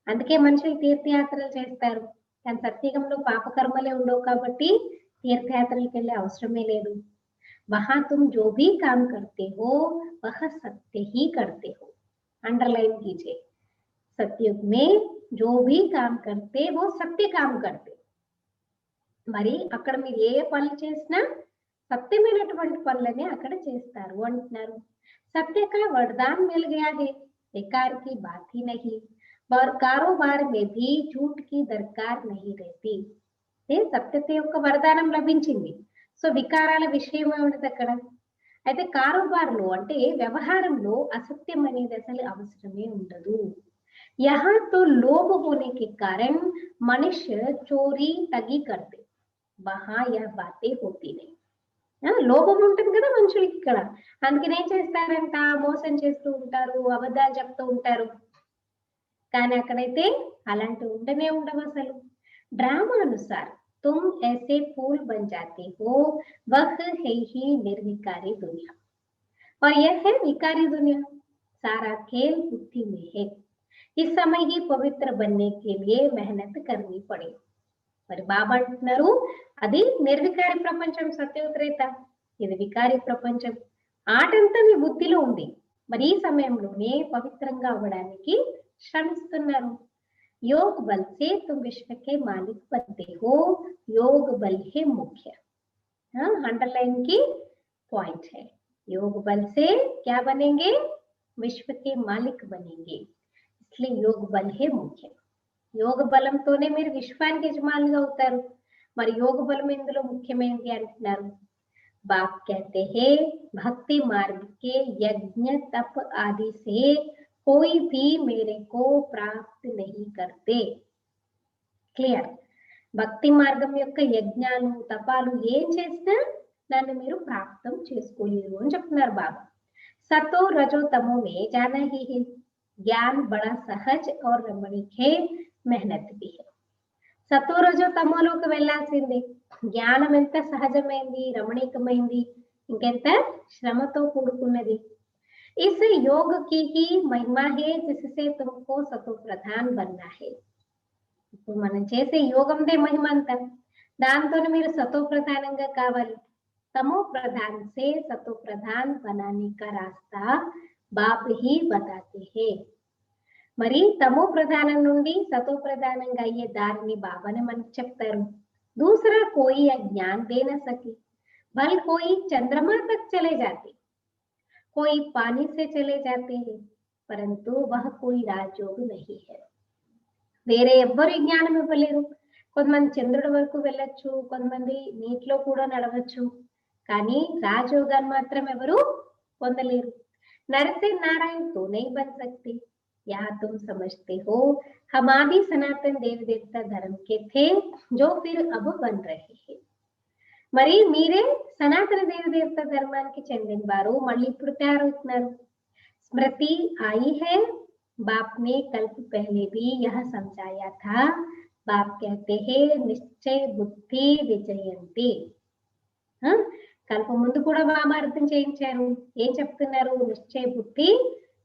అందుకే మనుషులు తీర్థయాత్రలు చేస్తారు. కానీ సత్యుగంలో పాపకర్మలే ఉండవు కాబట్టి తీర్థయాత్రలకు వెళ్ళే అవసరమే లేదు. वहां तुम जो भी काम करते हो वह सत्य ही करते हो. अंडरलाइन कीजिए, सत्युग में जो भी काम करते वो सत्य काम करते. మరి అక్కడ మీరు ఏ పనులు చేసినా సత్యమైనటువంటి పనులనే అక్కడ చేస్తారు అంటున్నారు. सत्य का वरदान मिल गया है, बेकार की बात ही नहीं, और कारोबार में भी झूठ की दरकार नहीं रहती. సత్యత యొక్క వరదానం లభించింది. సో వికారాల విషయం ఏమిటి అక్కడ? అయితే కారోబార్లో అంటే వ్యవహారంలో అసత్యం అనేది అసలు అవసరమే ఉండదు. यहाँ तो लोभ होने के कारण मनुष्य चोरी ठगी करते, वहां यह बातें होती नहीं. లోభం ఉంటుంది కదా మనుషులకి ఇక్కడ, అందుకని ఏం చేస్తారంట, మోసం చేస్తూ ఉంటారు, అబద్ధాలు చెప్తూ ఉంటారు. కానీ అక్కడైతే అలాంటివి ఉండనే ఉండవు అసలు. ड्रामा अनुसार तुम ऐसे फूल बन जाते हो, वह है ही निर्विकारी दुनिया और यह है विकारी दुनिया. सारा खेल बुद्धि में है. इस समय ही पवित्र बनने के लिए मेहनत करनी पड़े. మరి బాబా అంటున్నారు, అది నిర్వికారి ప్రపంచం, సత్యోత్తరేత. ఇది వికారి ప్రపంచం. ఆటంతా మీ బుద్ధిలో ఉంది. మరి ఈ సమయంలోనే పవిత్రంగా అవ్వడానికి శ్రమిస్తున్నారు. योग बल से तुम विश्व के मालिक बनते हो, योग बल है मुख्य. अंडरलाइन की पॉइंट है. योग बल से क्या बनेंगे? विश्व के मालिक बनेंगे. इसलिए योग बल है मुख्य. యోగ బలంతోనే మీరు విశ్వానికి యజమానులుగా అవుతారు. మరి యోగ బలం ఇందులో ముఖ్యమైనది అంటున్నారు. बाप कहते हैं भक्ति मार्ग के यज्ञ तप आदि से कोई भी मेरे को प्राप्त नहीं करते. క్లియర్. భక్తి మార్గం యొక్క యజ్ఞాలు తపాలు ఏం చేసినా నన్ను మీరు ప్రాప్తం చేసుకోలేరు అని చెప్తున్నారు బాబా. సతో రజో తమో మే జానా హీ హై. ज्ञान बड़ा सहज और रमणीक है, मेहनत भी है. సత్వరజో తమోలోకి వెళ్లాల్సిందే. జ్ఞానం ఎంత సహజమైంది, రమణీకమైంది, ఇంకెంత శ్రమతో కూడుకున్నది. इस योग की ही महिमा है जिससे तुमको सतो प्रधान बनना है. ఇప్పుడు మనం చేసే యోగందే మహిమ అంతా. దాంతోనే మీరు సతో ప్రధానంగా కావాలి. तमो प्रधान से सतो प्रधान बनाने का रास्ता बाप ही बताते हैं. మరి తమో ప్రధానం నుండి సతో ప్రధానంగా అయ్యే దారిని బాబానే మనకు చెప్తారు. दूसरा कोई ज्ञान दे न सके, भल कोई चंद्रमा तक चले जाते, कोई पानी से चले जाते हैं, परंतु वह कोई राजयोग नहीं है. వేరే ఎవ్వరు జ్ఞానం ఇవ్వలేరు. కొంతమంది చంద్రుడి వరకు వెళ్ళొచ్చు, కొంతమంది నీటిలో కూడా నడవచ్చు, కానీ రాజయోగాన్ని మాత్రం ఎవరు పొందలేరు. नरसे नारायण तो नहीं बन सकते. यहाँ तुम समझते हो हम आदि सनातन देवी देवता धर्म के थे जो फिर अब बन रहे हैं. మరి మీరే సనాతన దేవి దేవత ధర్మానికి చెందిన వారు, మళ్ళీ ఇప్పుడు తయారవుతున్నారు. स्मृति आई है, बाप ने कल्प पहले भी यह समझाया था. बाप कहते हैं निश्चय बुद्धि विजयंती. కల్ప ముందు కూడా బాబా అర్థం చేయించారు. ఏం చెప్తున్నారు? నిశ్చయ బుద్ధి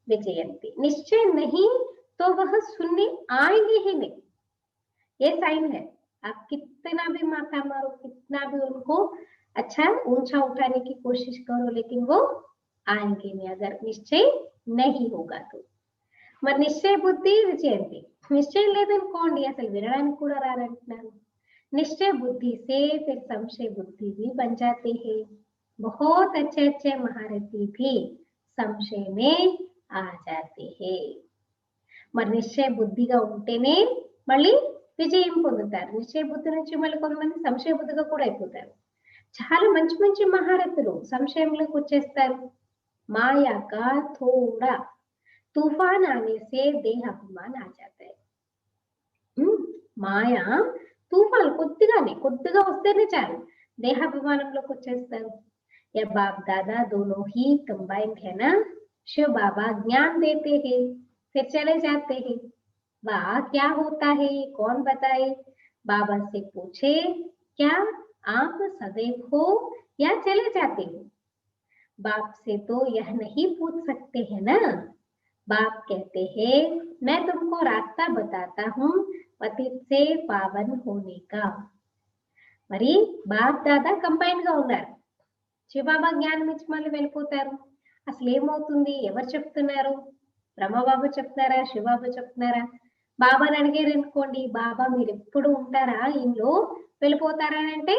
విజయంతి. निश्चय नहीं तो वह सुनने आएंगे ही नहीं. ये साइन है. आप कितना भी माथा मारो, कितना भी उनको अच्छा ऊंचा उठाने की कोशिश करो, लेकिन वो आएंगे नहीं अगर निश्चय नहीं होगा तो. మరి నిశ్చయ బుద్ధి విజయంతి. నిశ్చయం లేదనుకోండి అసలు వినడానికి కూడా రారంటున్నారు. निश्चय बुद्धि से फिर संशय बुद्धि भी बन जाते हैं. बहुत अच्छे अच्छे महारथी भी संशय में आ जाते हैं. మరి నిశ్చయ బుద్ధిగా ఉంటేనే మళ్ళీ విజయం పొందుతారు. నిశ్చయ బుద్ధి నుంచి మళ్ళీ కొంతమంది సంశయ బుద్ధిగా కూడా అయిపోతారు. చాలా మంచి మంచి మహారథులు సంశయంలోకి వచ్చేస్తారు. మాయా కా థోడా తూఫాన్ ఆనే సే దేహ అభిమాన్ ఆ జాతా హై. మాయా తుఫాన్ కొద్దిగా వస్తేనే చాలు దేహాభిమానంలోకి వచ్చేస్తారు. या बाप दादा दोनों ही कंबाइंड है ना. शिव बाबा ज्ञान देते हैं फिर चले जाते हैं. वाह क्या होता है कौन बताए. बाबा से पूछे क्या आप सदैव हो या चले जाते हो. बाप से तो यह नहीं पूछ सकते हैं ना. बाप कहते हैं मैं तुमको रास्ता बताता हूँ पतित से पावन होने का. మరి బాప్ దాదా కంబైన్ గా ఉన్నారు. శివబాబా జ్ఞానం ఇచ్చి మళ్ళీ వెళ్ళిపోతారు. అసలు ఏమవుతుంది? ఎవరు చెప్తున్నారు? బ్రహ్మబాబా చెప్తున్నారా, శివబాబా చెప్తున్నారా? బాబాని అడిగారు అనుకోండి, బాబా మీరు ఎప్పుడు ఉంటారా ఇంట్లో, వెళ్ళిపోతారా అంటే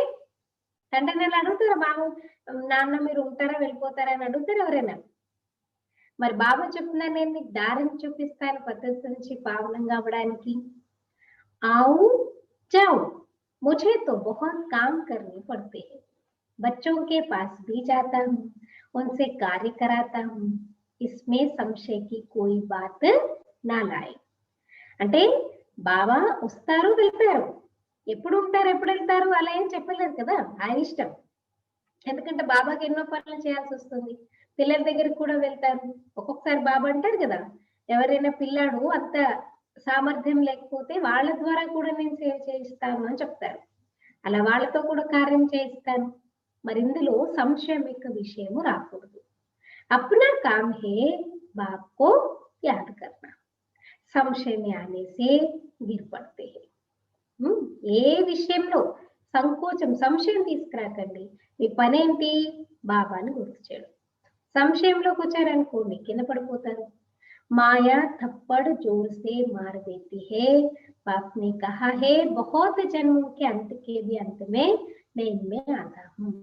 తండ్రిని అడుగుతారు, బాబు నాన్న మీరు ఉంటారా వెళ్ళిపోతారా అని అడుగుతారు ఎవరైనా? మరి బాబా చెప్తున్నా నేను నీకు దారిని చూపిస్తాను పద్ధతి నుంచి పావనంగా అవ్వడానికి. आओ जाओ मुझे तो बहुत काम करने पड़ते हैं, बच्चों के पास भी जाता हूँ, उनसे कार्य कराता हूँ, इसमें संशय की कोई बात ना लाए. అంటే బాబా వస్తారు వెళ్తారు, ఎప్పుడు ఉంటారు ఎప్పుడు వెళ్తారు అలా ఏం చెప్పలేదు కదా, ఆయన ఇష్టం. ఎందుకంటే బాబాకి ఎన్నో పనులు చేయాల్సి వస్తుంది, పిల్లల దగ్గరికి కూడా వెళ్తారు. ఒక్కొక్కసారి బాబా అంటారు కదా, ఎవరైనా పిల్లాడు అంత సామర్థ్యం లేకపోతే వాళ్ళ ద్వారా కూడా నేను సేవ చేయిస్తాను అని చెప్తారు. అలా వాళ్ళతో కూడా కార్యం చేయిస్తాను. మరి ఇందులో సంశయం యొక్క విషయము రాకూడదు. अपना काम है बाप को याद करना, సంశయం आने से गिर पड़ते हैं. ఏ విషయంలో సంకోచం సంశయం తీసుకురాకండి. మీ పనేంటి? బాబాని గుర్తు చేయడం. సంశయంలోకి వచ్చారనుకోండి కింద పడిపోతారు. माया थप्पड़ जोर से मार देती है, बाप ने कहा है बहुत जन्मों के अंत के भी अंत में मैं इनमें आता हूँ.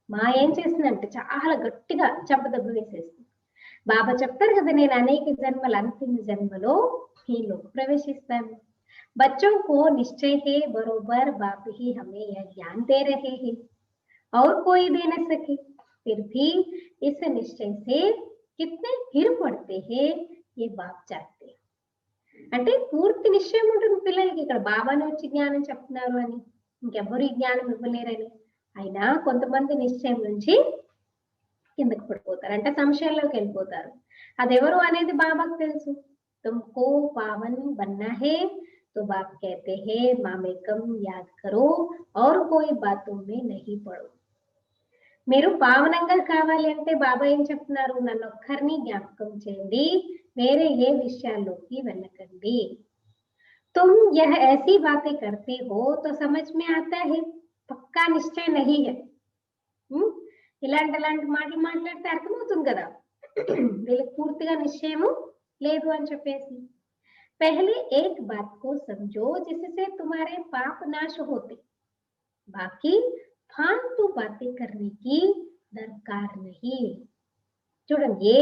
మాయ ఏం చేసిందంటే చాలా గట్టిగా చెంపదెబ్బ వేసేస్తుంది. బాబా చెప్తారు కదా, నేను అనేక జన్మల అంతిమ జన్మలో మీలోకి ప్రవేశిస్తాను. बच्चों को निश्चय है बरोबर बाप ही हमें यह ज्ञान दे रहे हैं और कोई दे न सके, फिर भी इस निश्चय से कितने गिर पड़ते हैं ये बाप जानते. అంటే పూర్తి నిశ్చయం ఉంటుంది పిల్లలకి, ఇక్కడ బాబాని వచ్చి జ్ఞానం చెప్తున్నారు అని, ఇంకెవ్వరు ఈ జ్ఞానం ఇవ్వలేరని. అయినా కొంతమంది నిశ్చయం నుంచి కిందకు పడిపోతారు, అంటే సంశయంలోకి వెళ్ళిపోతారు. అదెవరు అనేది బాబాకు తెలుసు. తుమ్కో పావన్ బన్నా హే तो बाप कहते हैं मामेकम याद करो और कोई बातों में नहीं पड़ो. మీరు పావనంగా కావాలి అంటే బాబా ఏం చెప్తున్నారు, నన్ను ఒక్కరిని జ్ఞాపకం చేయండి, వేరే ఏ విషయాల్లోకి వెళ్ళకండి. तुम यह ऐसी बातें करते हो तो समझ में आता है पक्का निश्चय नहीं है. ఇలాంటి మాటలు మాట్లాడితే అర్థమవుతుంది కదా వీళ్ళకి పూర్తిగా నిశ్చయము లేదు అని చెప్పేసి. पहले एक बात को समझो जिससे तुम्हारे पाप नाश होते, बाकी फालतू बातें करने की दरकार नहीं. చూడండి, ఏ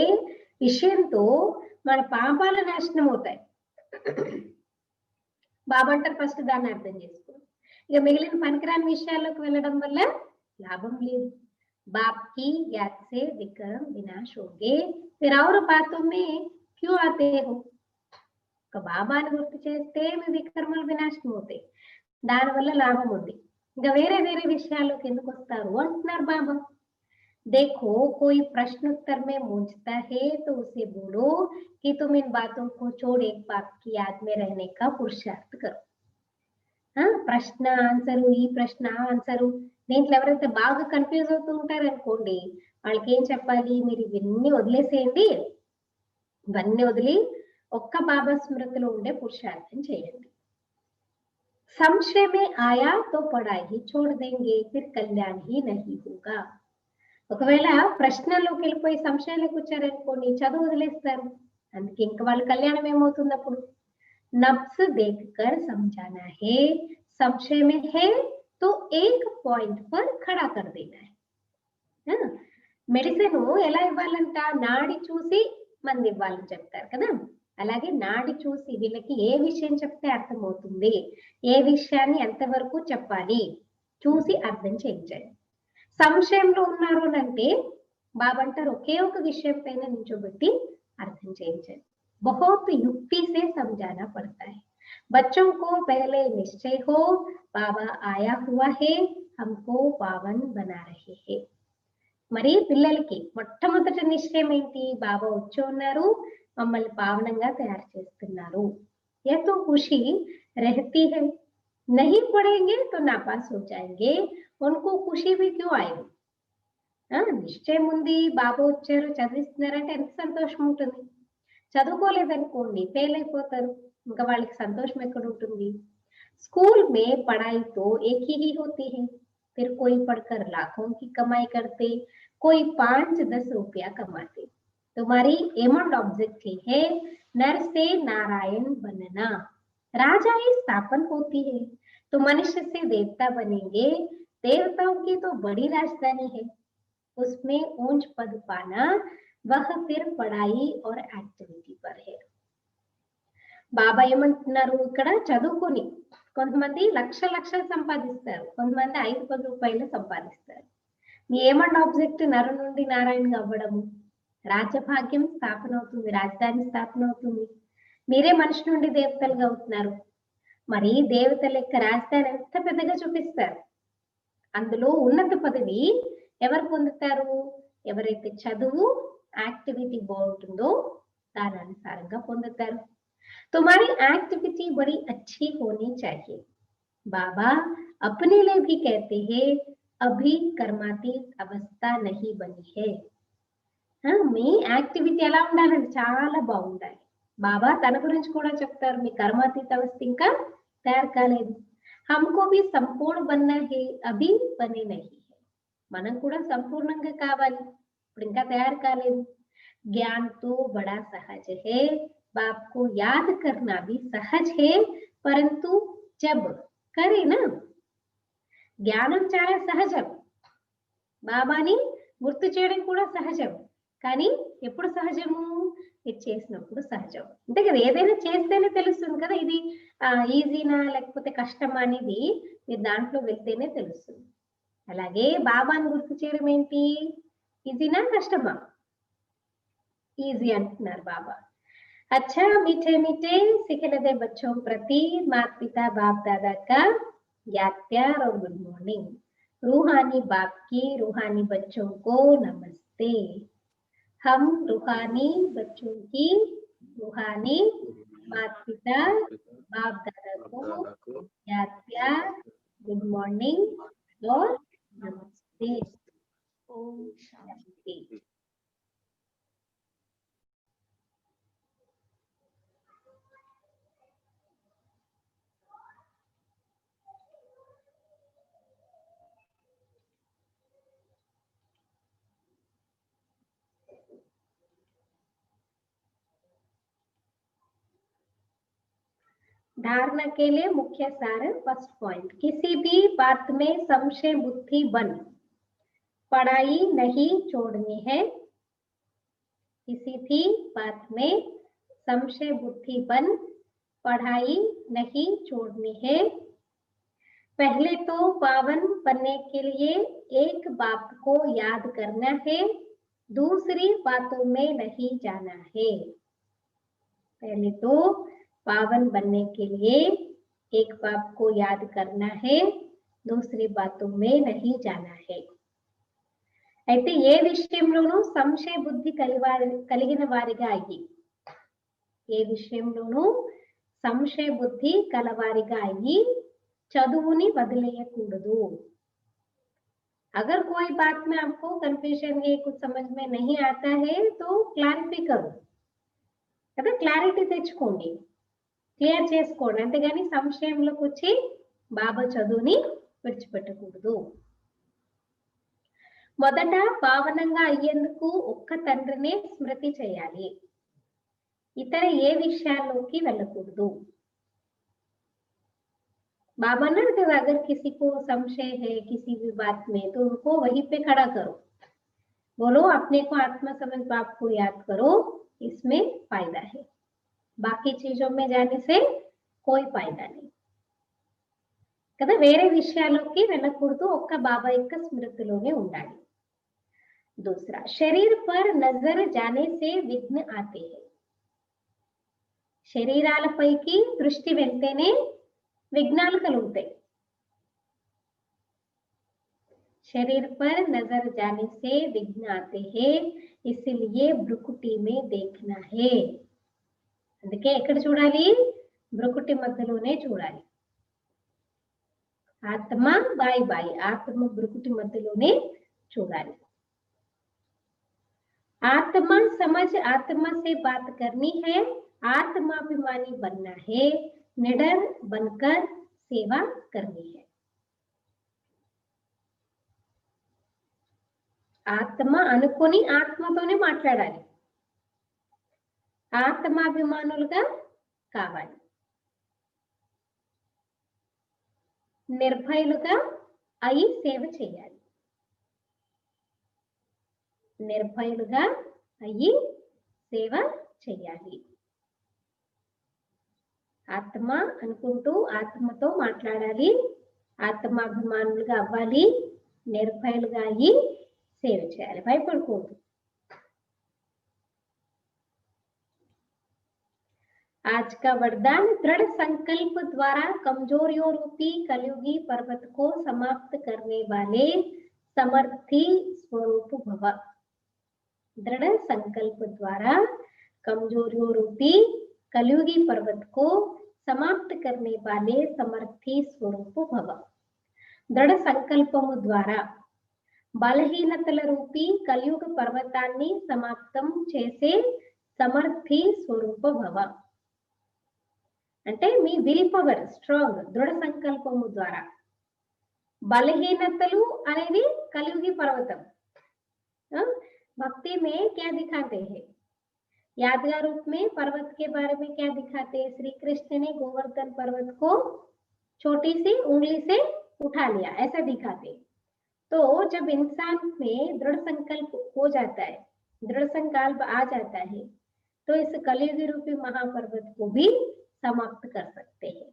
విషయంతో మన పాపాల నాశనం అవుతాయి. బాబా అంటారు ఫస్ట్ దాన్ని అర్థం చేసుకో, ఇక మిగిలిన పనికిరాని విషయాల్లోకి వెళ్ళడం వల్ల లాభం లేదు. बाप की याद से विक्रम विनाश होंगे, फिर और बातों में क्यों आते हो. బాబాని గుర్తు చేస్తే మీ వికర్మలు వినాశనం అవుతాయి, దానివల్ల లాభం ఉంది, ఇంకా వేరే వేరే విషయాల్లోకి ఎందుకు వస్తారు అంటున్నారు బాబా. देखो कोई प्रश्न उत्तर में मूंझता है तो उसे बोलो कि तुम इन बातों को छोड़ एक बाप की याद में रहने का पुरुषार्थ करो. ప్రశ్న ఆన్సరు, ఈ ప్రశ్న ఆన్సరు, దీంట్లో ఎవరైతే బాగా కన్ఫ్యూజ్ అవుతూ ఉంటారు అనుకోండి, వాళ్ళకి ఏం చెప్పాలి, మీరు ఇవన్నీ వదిలేసేయండి, ఇవన్నీ వదిలి ఒక్క బాబా స్మృతిలో ఉండే పురుషార్థం చేయండి. संशय में आया तो पढ़ाई ही छोड़ देंगे, फिर कल्याण ही नहीं होगा. ఒకవేళ ప్రశ్నలోకి వెళ్ళిపోయి సంశయంలోకి వచ్చారనుకోండి, చదువు వదిలేస్తారు, అందుకే ఇంకా వాళ్ళ కళ్యాణం ఏమవుతుంది అప్పుడు. नब्स देखकर समझाना है, संशय में है तो एक पॉइंट पर खड़ा कर देना है. మెడిసిన్ ఎలా ఇవ్వాలంట, నాడి చూసి మంది ఇవ్వాలని చెప్తారు కదా, అలాగే నాడి చూసి వీళ్ళకి ఏ విషయం చెప్తే అర్థమవుతుంది, ఏ విషయాన్ని ఎంతవరకు చెప్పాలి చూసి అర్థం చేయించండి. సంశయంలో ఉన్నారు అంటే బాబా అంటారు ఒకే ఒక విషయం పైన నించోబెట్టి అర్థం చేయించండి. बहुत युक्ति से समझाना पड़ता है, बच्चों को पहले निश्चय हो बाबा आया हुआ है हमको पावन बना रहे हैं. మరి పిల్లలకి మొట్టమొదటి నిశ్చయం ఏంటి, బాబా వచ్చి ఉన్నారు, మమ్మల్ని పావనంగా తయారు చేస్తున్నారు. ये तो खुशी रहती है, नहीं पढ़ेंगे तो नापास हो जाएंगे, उनको खुशी भी क्यों आएगी. నిశ్చయం ఉంది, బాబా వచ్చారు చదివిస్తున్నారంటే ఎంత సంతోషం ఉంటుంది. చదువుకోలేదనుకోండి ఫెయిల్ అయిపోతారు, ఇంకా వాళ్ళకి సంతోషం ఎక్కడ ఉంటుంది. स्कूल में पढ़ाई तो एक ही होती है, फिर कोई पढ़कर लाखों की कमाई करते, कोई 5-10 रुपया कमाते. तुम्हारी एम एंड ऑब्जेक्टिव है नर से नारायण बनना, राजा ही स्थापन होती है, तो मनुष्य से देवता बनेंगे। देवताओं की तो बड़ी राजधानी है, उसमें ऊंच पद पाना वह फिर पढ़ाई और యాక్టివిటీ पर है। బాబా ఏమంటున్నారు ఇక్కడ, చదువుకొని కొంతమంది లక్షలు సంపాదిస్తారు, కొంతమంది 5-10 రూపాయలు సంపాదిస్తారు. ఏమన్నా ఆబ్జెక్ట్ నరు నుండి నారాయణగా అవ్వడము, రాజ్యభాగ్యం స్థాపన అవుతుంది, రాజధాని స్థాపన అవుతుంది, మీరే మనిషి నుండి దేవతలుగా అవుతున్నారు. మరి దేవతల యొక్క రాజధాని ఎంత పెద్దగా చూపిస్తారు. అందులో ఉన్నత పదవి ఎవరు పొందుతారు? ఎవరైతే చదువు యాక్టివిటీ బాగుంటుందో దాని అనుసారంగా పొందుతారు. तुम्हारी एक्टिविटी बड़ी अच्छी होनी चाहिए। बाबा अपने लिए भी कहते हैं, अभी कर्मातीत अवस्था नहीं बनी है। మీ యాక్టివిటీ ఎలా ఉండాలంటే చాలా బాగుండాలి. బాబా తన గురించి కూడా చెప్తారు, మీ కర్మాతీత అవస్థ ఇంకా తయారు కాలేదు. हमको भी संपूर्ण बनना है, अभी बने नहीं है. మనం కూడా సంపూర్ణంగా కావాలి, ఇప్పుడు ఇంకా తయారు కాలేదు. ज्ञान तो बड़ा सहज है, बाप को याद करना भी सहज है, परंतु जब करे ना, జ్ఞానం చాలా సహజం, బాబాని గుర్తు చేయడం కూడా సహజం. కానీ ఎప్పుడు సహజము? ఇది చేసినప్పుడు సహజం. అంతే కదా, ఏదైనా చేస్తేనే తెలుస్తుంది కదా ఇది ఈజీనా లేకపోతే కష్టమా అనేది మీరు దాంట్లో వెళ్తేనే తెలుస్తుంది. అలాగే బాబాని గుర్తు చేయడం ఏంటి, ఈజీనా కష్టమా? ఈజీ అంటున్నారు బాబా. अच्छा मीठे मीठे सिखलदे बच्चों प्रति माता पिता बाप दादा का याद प्यार और गुड मॉर्निंग। रूहानी बाप की रूहानी बच्चों को नमस्ते। हम रूहानी बच्चों की रूहानी माता पिता बाप दादा को याद प्यार, गुड मॉर्निंग और नमस्ते। ओम शांति। धारणा के लिए मुख्य सार, फर्स्ट पॉइंट, किसी भी बात में संशय बुद्धि बन पढ़ाई नहीं छोड़नी है। किसी भी बात में संशय बुद्धि बन पढ़ाई नहीं छोड़नी है। पहले तो पावन बनने के लिए एक बात को याद करना है, दूसरी बातों में नहीं जाना है। पहले तो पावन बनने के लिए एक बात को याद करना है, दूसरी बातों में नहीं जाना है. అయితే ఏ విషయంలోనూ సంశయ బుద్ధి కలిగిన వారిగా అయ్యి, ఏ విషయంలోనూ సంశయ బుద్ధి కలవారిగా అయ్యి చదువుని వదిలేయకూడదు. अगर कोई बात में आपको कंफ्यूजन है, कुछ समझ में नहीं आता है तो क्लारिफाई करो, కదా క్లారిటీ తెచ్చుకోండి, క్లియర్ చేసుకోండి. అంతేగాని సంశయంలోకి వచ్చి బాబా చదువుని విడిచిపెట్టకూడదు. మొదట పావనంగా అయ్యేందుకు ఒక్క తండ్రినే స్మృతి చేయాలి, ఇతర ఏ విషయాల్లోకి వెళ్ళకూడదు. बाबा ना तो अगर किसी को संशय है किसी भी बात में तो उनको वहीं पे खड़ा करो, बोलो अपने को आत्मा समझ बाप को याद करो, इसमें फायदा है, बाकी चीजों में जाने से कोई फायदा नहीं కదా. వేరే విషయాల్లోకి వెళ్ళకూడదు, ఒక్క బాబా యొక్క స్మృతిలోనే ఉండాలి. दूसरा, शरीर पर नजर जाने से विघ्न आते हैं. శరీరాలపైకి దృష్టి వెళ్తేనే విఘ్నాలు కలుగుతాయి. शरीर पर नजर जाने से विघ्न आते हैं, इसलिए भ्रुकुटी में देखना है. అందుకే ఎక్కడ చూడాలి? భ్రుకుటి మధ్యలోనే చూడాలి. ఆత్మ బాయ్ బాయ్, ఆత్మ భ్రుకుటి మధ్యలోనే చూడాలి. आत्मा समझ आत्मा से बात करनी है, आत्माभिमानी बनना है, निडर बनकर सेवा करनी है. ఆత్మ అనుకొని ఆత్మతోనే మాట్లాడాలి, ఆత్మాభిమానులుగా కావాలి. నిర్భయులుగా అయి సేవ చేయాలి. నిర్భయులుగా అయి సేవ చేయాలి. ఆత్మ అనుకుంటూ ఆత్మతో మాట్లాడాలి. ఆత్మాభిమానులుగా అవ్వాలి. నిర్భయులుగా అయ్యి సేవ చేయాలి. భయపడకూడదు. आज का वरदान दृढ़ संकल्प द्वारा कमजोरियों रूपी कलयुगी पर्वत को समाप्त करने वाले समर्थी स्वरूप भव। दृढ़ संकल्प द्वारा कमजोरियों रूपी कलयुगी पर्वत को समाप्त करने वाले समर्थी स्वरूप भव। दृढ़ संकल्पము ద్వారా బలహీనతల రూపీ కలియుగ పర్వతాన్ని సమాప్తం చేసే సమర్థి స్వరూప భవ. అంటే మీ విల్ పవర్ స్ట్రాంగ్ దృఢ సంకల్పము ద్వారా. బలహీనతలు అనేది కలియుగి పర్వతం. भक्ति में क्या दिखाते हैं? यादगार रूप में पर्वत के बारे में क्या दिखाते हैं? श्री कृष्ण ने गोवर्धन पर्वत को छोटी सी उंगली से उठा लिया, ऐसा दिखाते। तो जब इंसान में दृढ़ संकल्प हो जाता है, दृढ़ संकल्प आ जाता है, तो इस कलियुगी रूपी महापर्वत को भी समाप्त कर सकते हैं.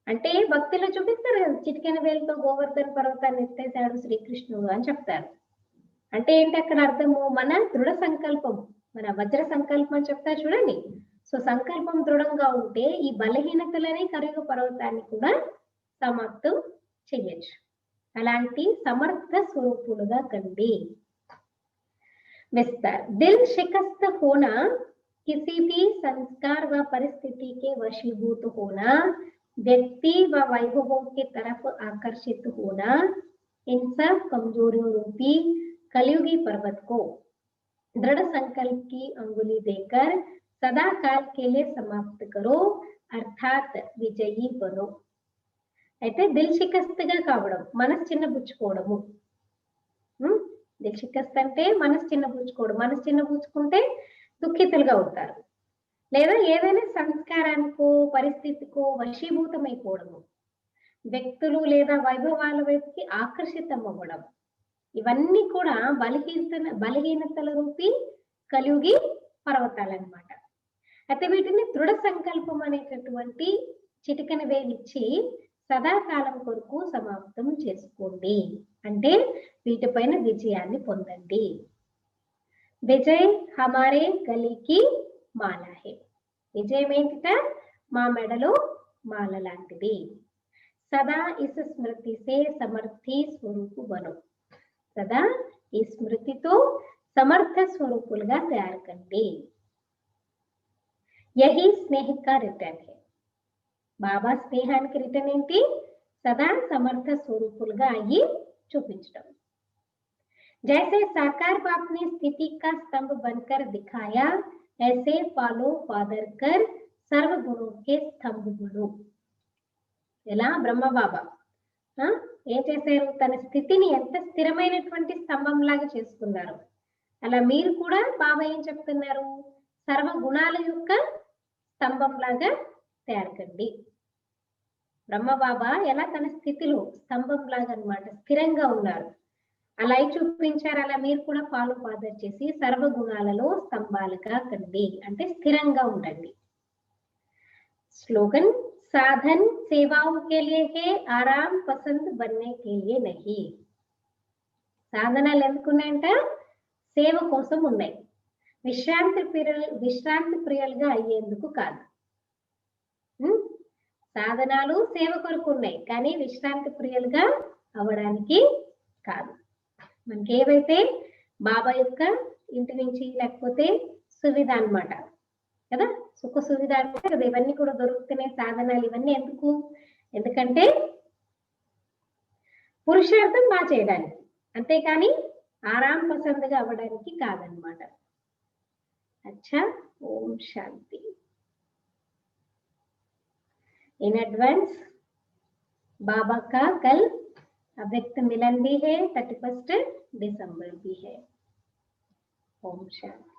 అంటే భక్తిలో చూపిస్తారు కదా, చిటికెన వేలుతో గోవర్ధన పర్వతాన్ని ఎత్తేసాడు శ్రీకృష్ణుడు అని చెప్తారు. అంటే ఏంటి అక్కడ అర్థము? మన దృఢ సంకల్పం, మన వజ్ర సంకల్పం అని చెప్తారు చూడండి. సో సంకల్పం దృఢంగా ఉంటే ఈ బలహీనతలనే కలియుగ పర్వతాన్ని కూడా సమాప్తం చెయ్యొచ్చు. అలాంటి సమర్థ స్వరూపులుగా కండి. విస్తార్ దిల్ शिकस्त होना, किसी भी संस्कार व परिस्थिति के वशीभूत होना, व्यक्ति व वैभवों की तरफ आकर्षित होना, इन सब कमजोरियों रूपी कलयुगी पर्वत को दृढ़ संकल्प की अंगुली देकर सदा काल के लिए समाप्त करो, अर्थात विजयी बनो. అయితే దిల్ శికస్తుగా కావడం, మనసు చిన్నబుచ్చుకోవడము. దిల్ శికస్త్ అంటే మనసు చిన్నబుచ్చుకోవడం. మనసు చిన్నబుచ్చుకుంటే దుఃఖితులుగా అవుతారు. లేదా ఏదైనా సంస్కారానికో పరిస్థితికో వశీభూతమైపోవడము, వ్యక్తులు లేదా వైభవాల వైపుకి ఆకర్షితం అవ్వడం, ఇవన్నీ కూడా బలహీనతల రూపీ కలియుగి పర్వతాలన్నమాట. అయితే వీటిని దృఢ సంకల్పం అనేటటువంటి చిటికన వేలిచ్చి సదాకాలం కొరకు సమాప్తం చేసుకోండి. అంటే వీటిపైన విజయాన్ని పొందండి. విజయ్ హమారే గలీకి మాల హే. విజయం ఏంటిట? మా మెడలో మాల లాంటిది. సదా ఇస్ స్మృతి సే సమర్థి స్వరూపు బను. సదా ఈ స్మృతితో సమర్థ స్వరూపులుగా తయారు కండి. యహీ స్నేహ కా రిటర్న్ హే. బాబా స్నేహానికి రిటర్న్ ఏంటి? సదా సమర్థ స్వరూపులుగా అయ్యి చూపించడం. जैसे साकार बाप ने स्थिति का स्तंभ बनकर दिखाया, ऐसे पालो पादर कर सर्व गुणों के स्तंभ बनो. ఎలా బ్రహ్మబాబా ఏం చేశారు? తన స్థితిని ఎంత స్థిరమైనటువంటి స్తంభం లాగా చేసుకున్నారు. అలా మీరు కూడా బాబా ఏం చెప్తున్నారు? సర్వ గుణాల యొక్క స్తంభం లాగా తయారు కండి. బ్రహ్మబాబా ఎలా తన స్థితిలో స్తంభం లాగా అన్నమాట స్థిరంగా ఉన్నారు, అలా చూపించారు. అలా మీరు కూడా ఫాలో ఫాదర్ చేసి సర్వ గుణాలలో స్తంభాలుగా కండి, అంటే స్థిరంగా ఉండండి. స్లోగన్ సాధన్ సేవాओं के लिए है, आराम पसंद बनने के लिए नहीं. సాధనాలు ఎందుకున్నాయంట? సేవ కోసం ఉన్నాయి, విశ్రాంతి ప్రియులుగా అయ్యేందుకు కాదు. సాధనాలు సేవ కొరకు ఉన్నాయి, కానీ విశ్రాంతి ప్రియులుగా అవ్వడానికి కాదు. మనకి ఏవైతే బాబా యొక్క ఇంటి నుంచి లేకపోతే సువిధ అన్నమాట కదా, సుఖ సువిధ అంటే కదా, ఇవన్నీ కూడా దొరుకుతున్నాయి సాధనాలు. ఇవన్నీ ఎందుకు? ఎందుకంటే పురుషార్థం బాగా చేయడానికి, అంతేకాని ఆరాం పసందుగా అవ్వడానికి కాదనమాట. అచ్చా, ఓం శాంతి. इन एडवांस बाबा का कल अव्यक्त मिलन भी है, 31 दिसंबर भी है. ओम शांति.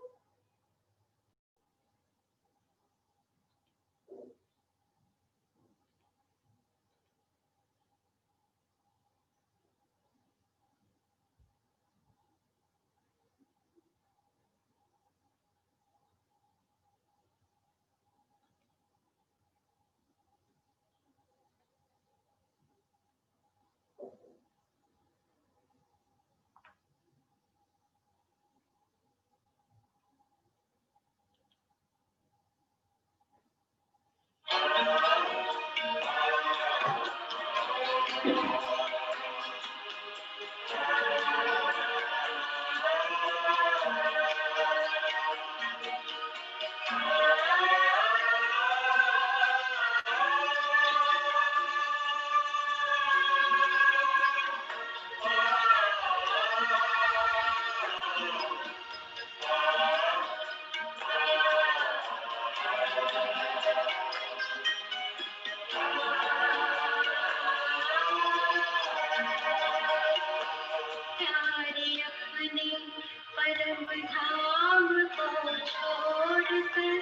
धाम को छोड़कर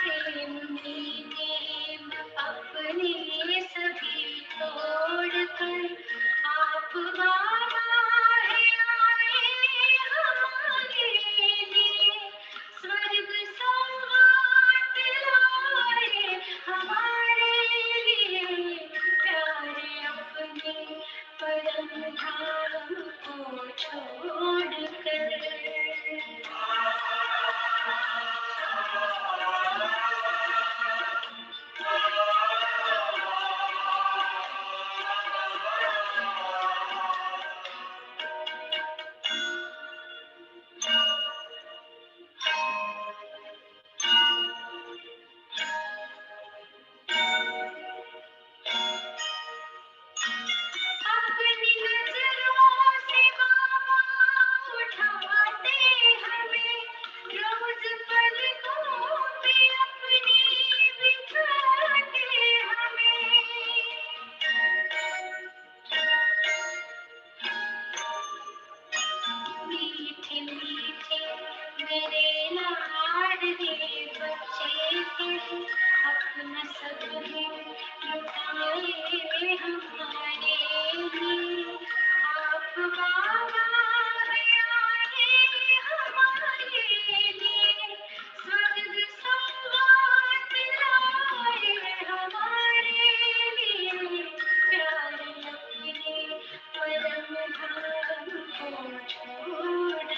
प्रेम में नेम अपने सभी तोड़कर आप बाबा है आए हमारे लिए स्वर्ग सौगात लाए हमारे लिए प्यारे अपने परम धाम को छोड़कर। अपनी नजरों से बाबा उठाते हमें रोज पलकों पे अपनी बिठाते हमें मीठे मीठे मेरे लाडले बच्चे थे अपना सब है लुटाए हमारे लिए आप बाबा है आए हमारे लिए स्वर्ग सौगात लाए हमारे लिए प्यारे अपने परम धाम को छोड़कर।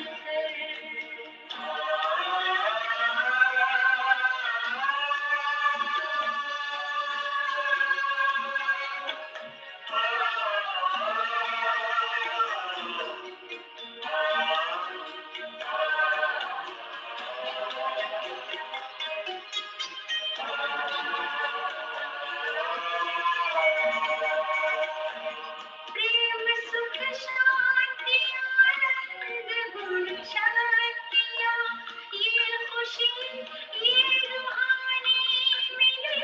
प्रेम सुख शांति आनंद गुण शक्तियाँ ये खुशी ये रूहानी मिली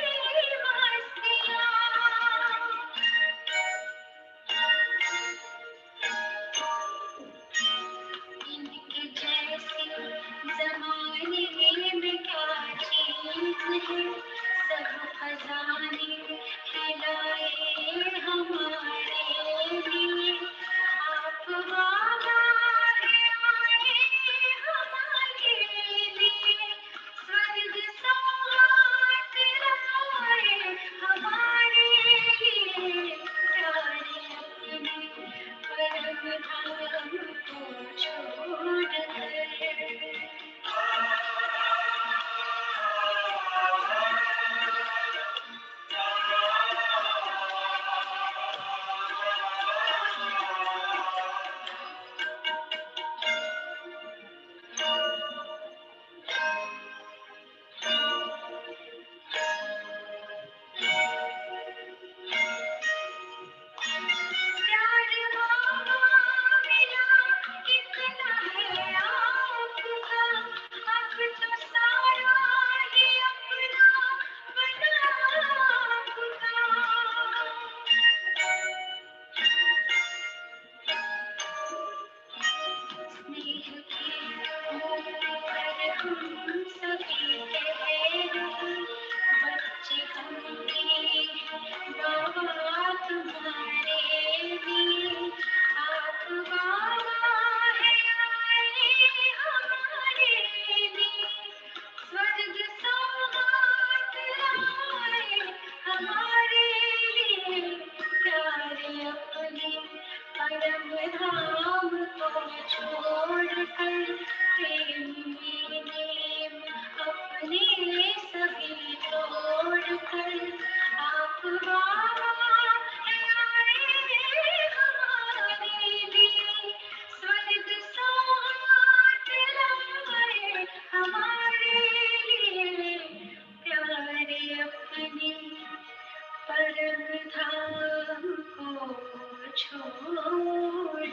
मस्तियाँ इनके जैसे जमाने में क्या चीज है सब खजाने फैलाए हमारे लिए आप बाबा है आए हमारे लिए स्वर्ग सौगात लाए हमारे लिए प्यारे अपने परम धाम को छोड़कर। प्यार बाबा मेरा कितना है आपका अब तो सारा ही अपना बना आपका स्नेह के मूल पर हम सभी ठहरे बच्चे होंगे बाबा तुम्हारे लिए आप बाबा है आए हमारे लिए स्वर्ग सौगात लाए हमारे लिए प्यारे अपने परम धाम को छोड़कर प्रेम में नेम अपने सभी तोड़कर आप बाबा है आए हमारे लिए स्वर्ग सौगात लाए हमारे लिए प्यारे अपने परम धाम को छोड़कर।